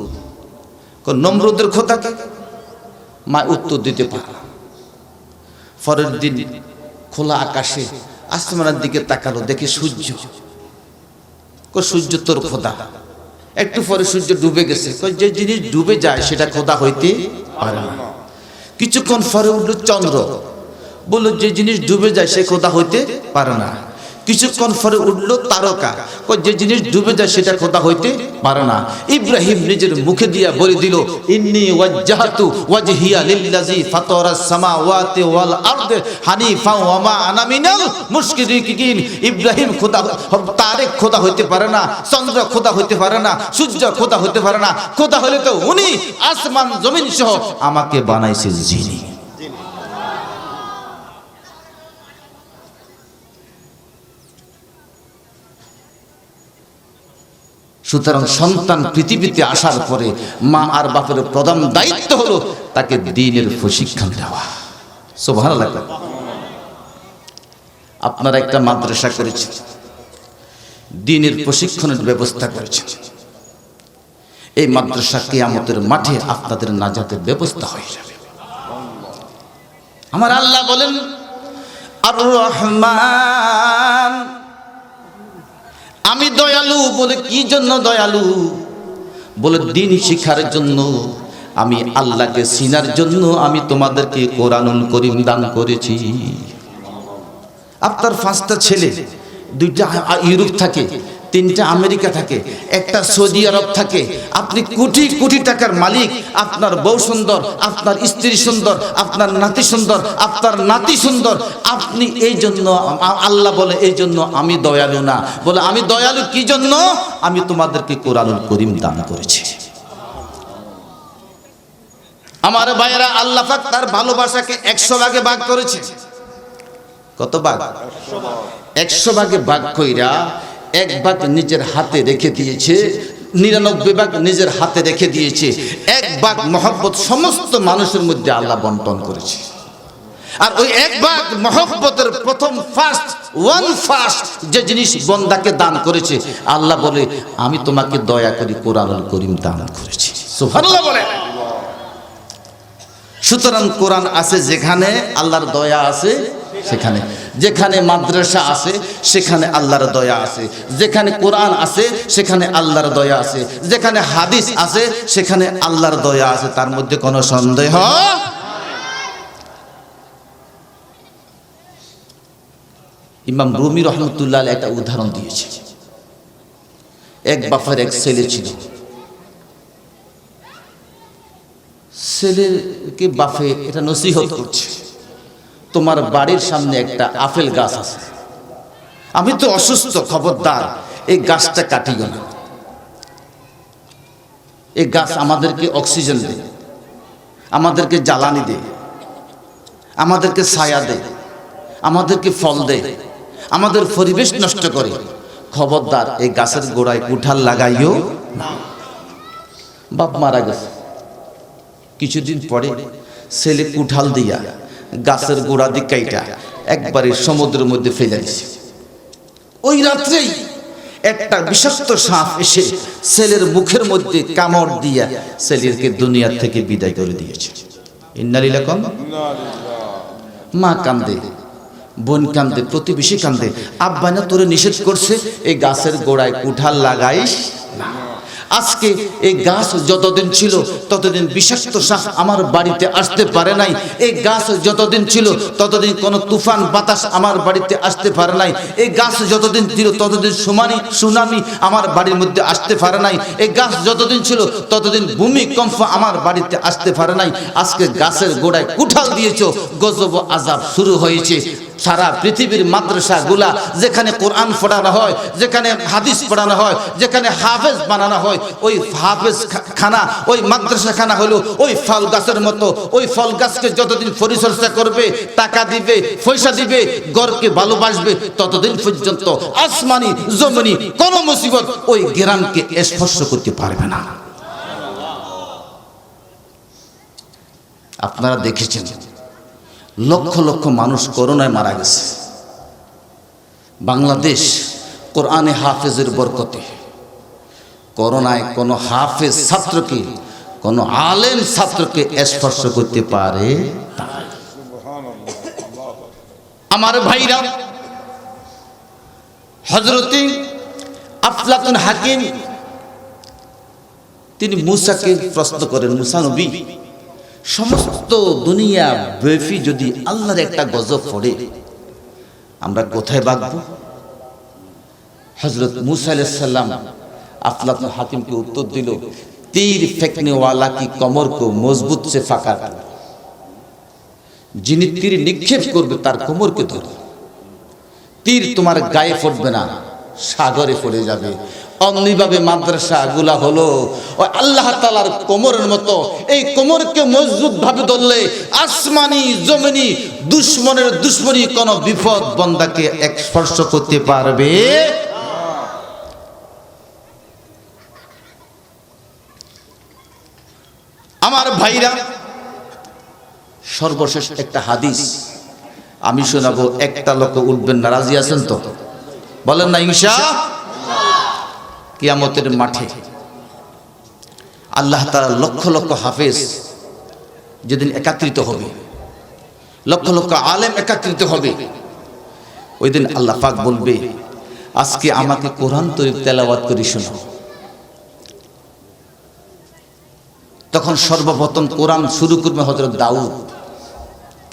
নমরুদের খোদাকে? মা উত্তর দিতে পারে। পরের দিন খোলা আকাশে আসমানের দিকে তাকালো, দেখে সূর্য। সূর্য তোর খোদা। একটু পরে সূর্য ডুবে গেছে। যে জিনিস ডুবে যায় সেটা খোদা হইতে পারে না। কিছুক্ষণ পরে উঠল চন্দ্র। বলল, যে জিনিস ডুবে যায় সে খোদা হইতে পারে না। কিছুক্ষণ পরে উঠল তারকা। যে জিনিস ডুবে যায় সেটা খোদা হইতে পারে না। ইব্রাহিম নিজের মুখে দিয়া বলে দিল, ইন্নী ওয়াজ্জাহতু ওয়াজহিয়া লিল্লাযী ফাতারাস সামাওয়াতি ওয়াল আরদি হানিফা ওয়া মা আনা মিনাল মুশরিকিন। ইব্রাহিম খোদা, তারেক খোদা হইতে পারে না, চন্দ্র খোদা হইতে পারে না, সূর্য খোদা হইতে পারে না। খোদা হলে তো উনি আসমান জমিন সহ আমাকে বানাইছে যিনি। সুতরাং সন্তান পৃথিবীতে আসার পরে মা আর বাপের প্রধান দায়িত্ব হলো তাকে দ্বীনের প্রশিক্ষণ দেওয়া। সুবহানাল্লাহ। আপনারা একটা মাদ্রাসা করেছেন, দ্বীনের প্রশিক্ষণের ব্যবস্থা করেছেন। এই মাদ্রাসা কিয়ামতের মাঠে আপনাদের নাজাতের ব্যবস্থা হয়ে যাবে। আমার আল্লাহ বলেন, আর রহমান, আমি দয়ালু। বলে কি জন্য দয়ালু? বলে দ্বীন শিক্ষার জন্য। আমি আল্লাহকে চিনার জন্য আমি তোমাদেরকে কোরআনুল কারীম দান করেছি। আপনার 5টা ছেলে, 2টা ইউরোপ থাকে, 3টা আমেরিকা থাকে, 1টা সৌদি আরব থাকে। আপনি কোটি কোটি টাকার মালিক, আপনার বউ সুন্দর, আপনার স্ত্রী সুন্দর, আপনার নাতি সুন্দর, আপনার নাতি সুন্দর। আপনি এই জন্য, আল্লাহ বলে এই জন্য আমি দয়ালু না। বলে আমি দয়ালু কি জন্য? আমি তোমাদেরকে কোরআনুল কারীম দান করেছি। আমার ভাইয়েরা, আল্লাহ পাক তার ভালোবাসাকে 100 ভাগে ভাগ করেছে। কত ভাগ? 100 ভাগে ভাগ কইরা 1 ভাগ নিজের হাতে রেখে দিয়েছে, 99 ভাগ নিজের হাতে রেখে দিয়েছে। 1 ভাগ মহব্বত সমস্ত মানুষের মধ্যে আল্লাহ বন্টন করেছে। আর ওই 1 ভাগ মহব্বতের প্রথম ফার্স্ট যে জিনিস বন্দাকে দান করেছে, আল্লাহ বলে আমি তোমাকে দয়া করি কোরআনুল কারীম দান করেছি। সুবহানাল্লাহ বলে। সুতরাং কোরআন আছে যেখানে, আল্লাহর দয়া আছে সেখানে। যেখানে মাদ্রাসা আছে সেখানে আল্লাহর দয়া আছে, যেখানে কোরআন আছে সেখানে আল্লাহর দয়া আছে, যেখানে হাদিস আছে সেখানে আল্লাহর দয়া আছে, তার মধ্যে কোনো সন্দেহ। ইমাম রুমি রহমতুল্লাহ আলাইহি একটা উদাহরণ দিয়েছে। এক বাপের এক ছেলে ছিল, ছেলেকে বাপে এটা নসিহত করছে, তোমার বাড়ির সামনে একটা আপেল গাছ আছে, আমি তো অসুস্থ, খবরদার এই গাছটা কাটিও না। এই গাছ আমাদেরকে অক্সিজেন দেয়, আমাদেরকে জ্বালানি দেয়, আমাদেরকে ছায়া দেয়, আমাদেরকে ফল দেয়, আমাদের পরিবেশ নষ্ট করে, খবরদার এই গাছের গোড়ায় কুঠাল লাগাইও না। বাপ মারা গেছে, কিছুদিন পরে ছেলে কুঠাল দিয়া গাছের গোড়া দিয়ে কাইটা একবারে সমুদ্রের মধ্যে ফেলে দিছে। ওই রাত্রেই একটা বিষাক্ত সাপ এসে ছেলের মুখের মধ্যে কামড় দিয়া ছেলেকে দুনিয়া থেকে বিদায় করে দিয়েছে। ইন্না লিল্লাহি ওয়া ইন্না ইলাইহি। মা কান্দে, বোন কান্দে, প্রতিবেশী কান্দে, আব্বা না তোরে নিষেধ করছে এই গাছের গোড়ায় কুঠাল লাগাইস না। আজকে এই গাছ যতদিন ছিল ততদিন বিষাক্ত সাপ আমার বাড়িতে আসতে পারে নাই, এই গাছ যতদিন ছিল ততদিন কোনো তুফান বাতাস আমার বাড়িতে আসতে পারে নাই, এই গাছ যতদিন ছিল ততদিন সুনামি আমার বাড়ির মধ্যে আসতে পারে নাই, এই গাছ যতদিন ছিল ততদিন ভূমিকম্প আমার বাড়িতে আসতে পারে নাই। আজকে গাছের গোড়ায় কুঠাল দিয়েছো, গজব আযাব শুরু হয়েছে। সারা পৃথিবীর মাদ্রাসাগুলা যেখানে কোরআন পড়ানো হয়, যেখানে হাদিস পড়ানো হয়, যেখানে হাফেজ বানানো হয়, ওই হাফেজ খানা, ওই মাদ্রাসা খানা হলো ওই ফল গাছের মতো। ওই ফল গাছকে যতদিন পরিচর্যা করবে, টাকা দিবে, পয়সা দিবে, ঘরকে ভালোবাসবে, ততদিন পর্যন্ত আসমানি জমিনি কোন মুসিবত ওই গ্রামকে স্পর্শ করতে পারবে না। আপনারা দেখেছেন লক্ষ লক্ষ মানুষ করোনায় মারা গেছে। বাংলাদেশ কোরআনে হাফেজের বরকতে করোনায় কোনো হাফেজ ছাত্রকে, কোনো আলেম ছাত্রকে স্পর্শ করতে পারে না। আমার ভাইরা, হযরতে আফলাতুন হাকিম তিনি মূসাকে প্রশ্ন করেন, মূসা নবী, সমস্ত দুনিয়া ব্যাপী যদি আল্লাহর একটা গজব পড়ে আমরা কোথায় বাঁচব? হযরত মূসা আলাইহিস সালাম আফলাতুন হাকিমকে উত্তর দিল, तीर फेंकने वाला की कमर को मजबूत से फाका करो, যিনি তীর নিক্ষেপ করবে তার কোমরকে ধরো। তীর তোমার গায়ে পড়বে না, সাগরে পড়ে যাবে। অমনিভাবে মাদ্রাসাগুলা হলো ওই আল্লাহ তাআলার কোমরের মতো। এই কোমরকে মজবুত ভাবে ধরলে আসমানি জমিনি দুশমনের দুশমনি কোন বিপদ বান্দাকে স্পর্শ করতে পারবে। আমার ভাইরা, সর্বশেষ একটা হাদিস আমি শোনাবো, একটা লোক উঠবেন না, রাজি আছেন তো? বলেন না ইনশাআল্লাহ। কিয়ামতের মাঠে আল্লাহ তাআলা লক্ষ লক্ষ হাফেজ যেদিন একত্রিত হবে, লক্ষ লক্ষ আলেম একত্রিত হবে, ওই দিন আল্লাহ পাক বলবে, আজকে আমাকে কোরআন তেলাওয়াত করে শোনাও। তখন সর্বপ্রথম কোরআন শুরু করবে হযরত দাউদ।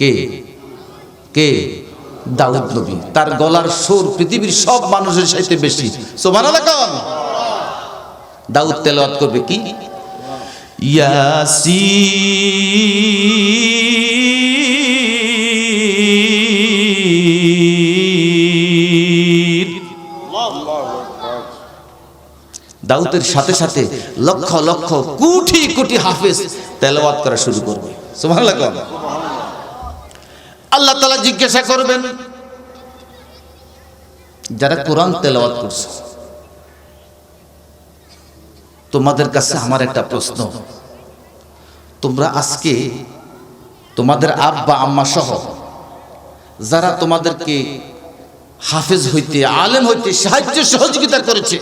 কে কে? দাউদ নবী। তার গলার সুর পৃথিবীর সব মানুষের চাইতে বেশি। সুবহানাল্লাহ। দাউদ তেলাওয়াত করবে কি? ইয়াসিন। দাউদের সাথে সাথে লক্ষ লক্ষ কোটি কোটি হাফেজ তেলাওয়াত করা শুরু করবে। সুবহানাল্লাহ। আল্লাহ তাআলা জিজ্ঞাসা করবেন, যারা কোরআন তেলাওয়াত করছে, তোমাদের কাছে আমার একটা প্রশ্ন, তোমরা আজকে তোমাদের আব্বা আম্মা সহ যারা তোমাদেরকে হাফেজ হইতে, আলেম হইতে সাহায্য সহযোগিতা করেছে,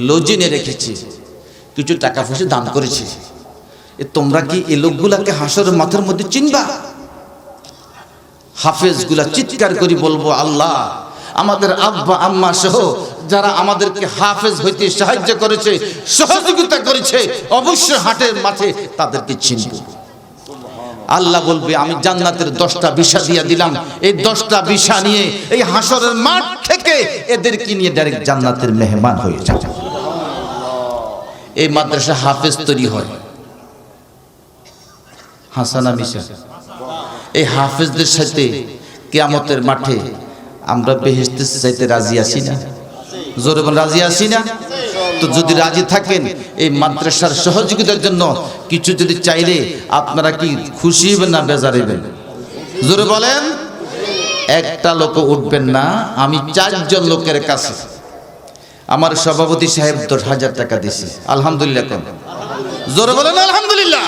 লজিনে রেখেছে, কিছু টাকা পয়সা দান করেছে, তোমরা কি এই লোকগুলাকে হাসরের মাথার মধ্যে চিনবা? হাফেজগুলা চিৎকার করে বলবো, আল্লাহ আমাদের আব্বা আম্মা সহ যারা আমাদেরকে হাফেজ হইতে সাহায্য করেছে, সহযোগিতা করেছে, অবশ্যই হাটের মাঠে তাদেরকে চিনব। আল্লাহ বলবে, আমি জান্নাতের 10টা ভিসা দিয়ে দিলাম, এই 10টা ভিসা নিয়ে এই হাসরের মাঠ থেকে এদেরকে নিয়ে ডাইরেক্ট জান্নাতের মেহমান হয়ে যাবে। এই মাদ্রাসা হাফেজ তৈরি হয়, হাসানা মিশা। এই হাফেজদের সাথে কিয়ামতের মাঠে আমরা বেহেশতে চাইতে রাজি আছি না? জোরে বল, রাজি আছি না? তো যদি রাজি থাকেন এই মাদ্রাসার সহযোগিতার জন্য কিছু যদি চাইলে আপনারা কি খুশি হবেন না বেজার হবেন? জোরে বলেন। একটা লোক উঠবেন না। আমি 4 জন লোকের কাছে আমার সভাপতি সাহেব 10,000 টাকা দিয়েছি, আলহামদুলিল্লাহ। কোন জোরে বলেন আলহামদুলিল্লাহ।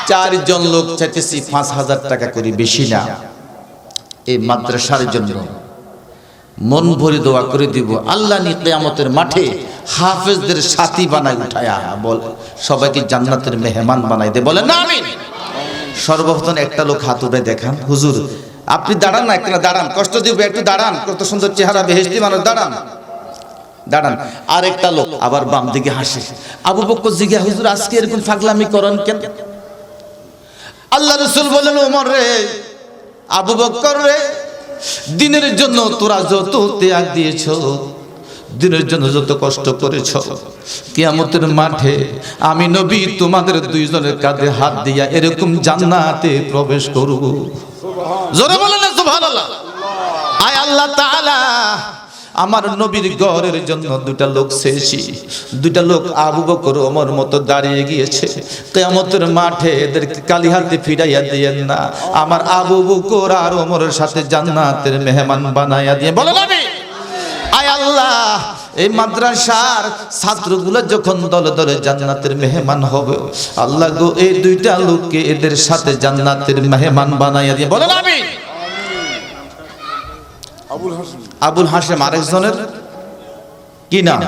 4 জন লোক চাইতেছি 5,000 টাকা করে, বেশি না। এই মাদ্রাসার জন্য মন ভরে দোয়া করে দিব, আল্লাহ নি কিয়ামতের মাঠে হাফেজদের সাথী বানায় উঠায়া বল সবাইকে জান্নাতের মেহমান বানাই দে। বলেন না আমিন। সর্বপ্রথম একটা লোক হাত উঠে দেখান। হুজুর আপনি দাঁড়ান না, একটা দাঁড়ান, কষ্ট দিব, একটু দাঁড়ান, কত সুন্দর চেহারা, বেহেশতি মানুষ, দাঁড়ান দাঁড়ান। আর একটা লোক আবার বাম দিকে হাসে। আবু বকর জিজ্ঞাসা, হুজুর আজকে এরকম পাগলামি করেন কেন? আল্লাহ রাসূল বলেন, ওমর রে, আবু বকর রে, দিনের জন্য তোরা যত ত্যাগ দিয়েছ, দিনের জন্য যত কষ্ট করেছ, কিয়ামতের মাঠে আমি নবী তোমাদের 2 জনের কাঁধে হাত দিয়া এরকম জান্নাতে প্রবেশ করব। জোরে বলেন না সুবহানাল্লাহ। আয় আল্লাহ তাআলা আমার নবীর ঘরের জন্য 2টা লোক চেয়েছি। 2টা লোক আবু বকর ওমর মতো দাঁড়িয়ে গিয়েছে। কিয়ামতের মাঠে এদেরকে কালি হাতে ফিরাইয়া দিয়েন না, আমার আবু বকর আর ওমরের সাথে জান্নাতের মেহমান বানাইয়া দিয়ে। বলেন আমিন। আয় আল্লাহ এই মাদ্রাসার ছাত্রগুলো যখন দলে দলে জান্নাতের মেহমান হবে, আল্লাহ গো এই 2টা লোককে এদের সাথে জান্নাতের মেহমান বানাইয়া দিয়ে। বলেন আমিন। আবুল হাসেম আরেকজনের কি নাম?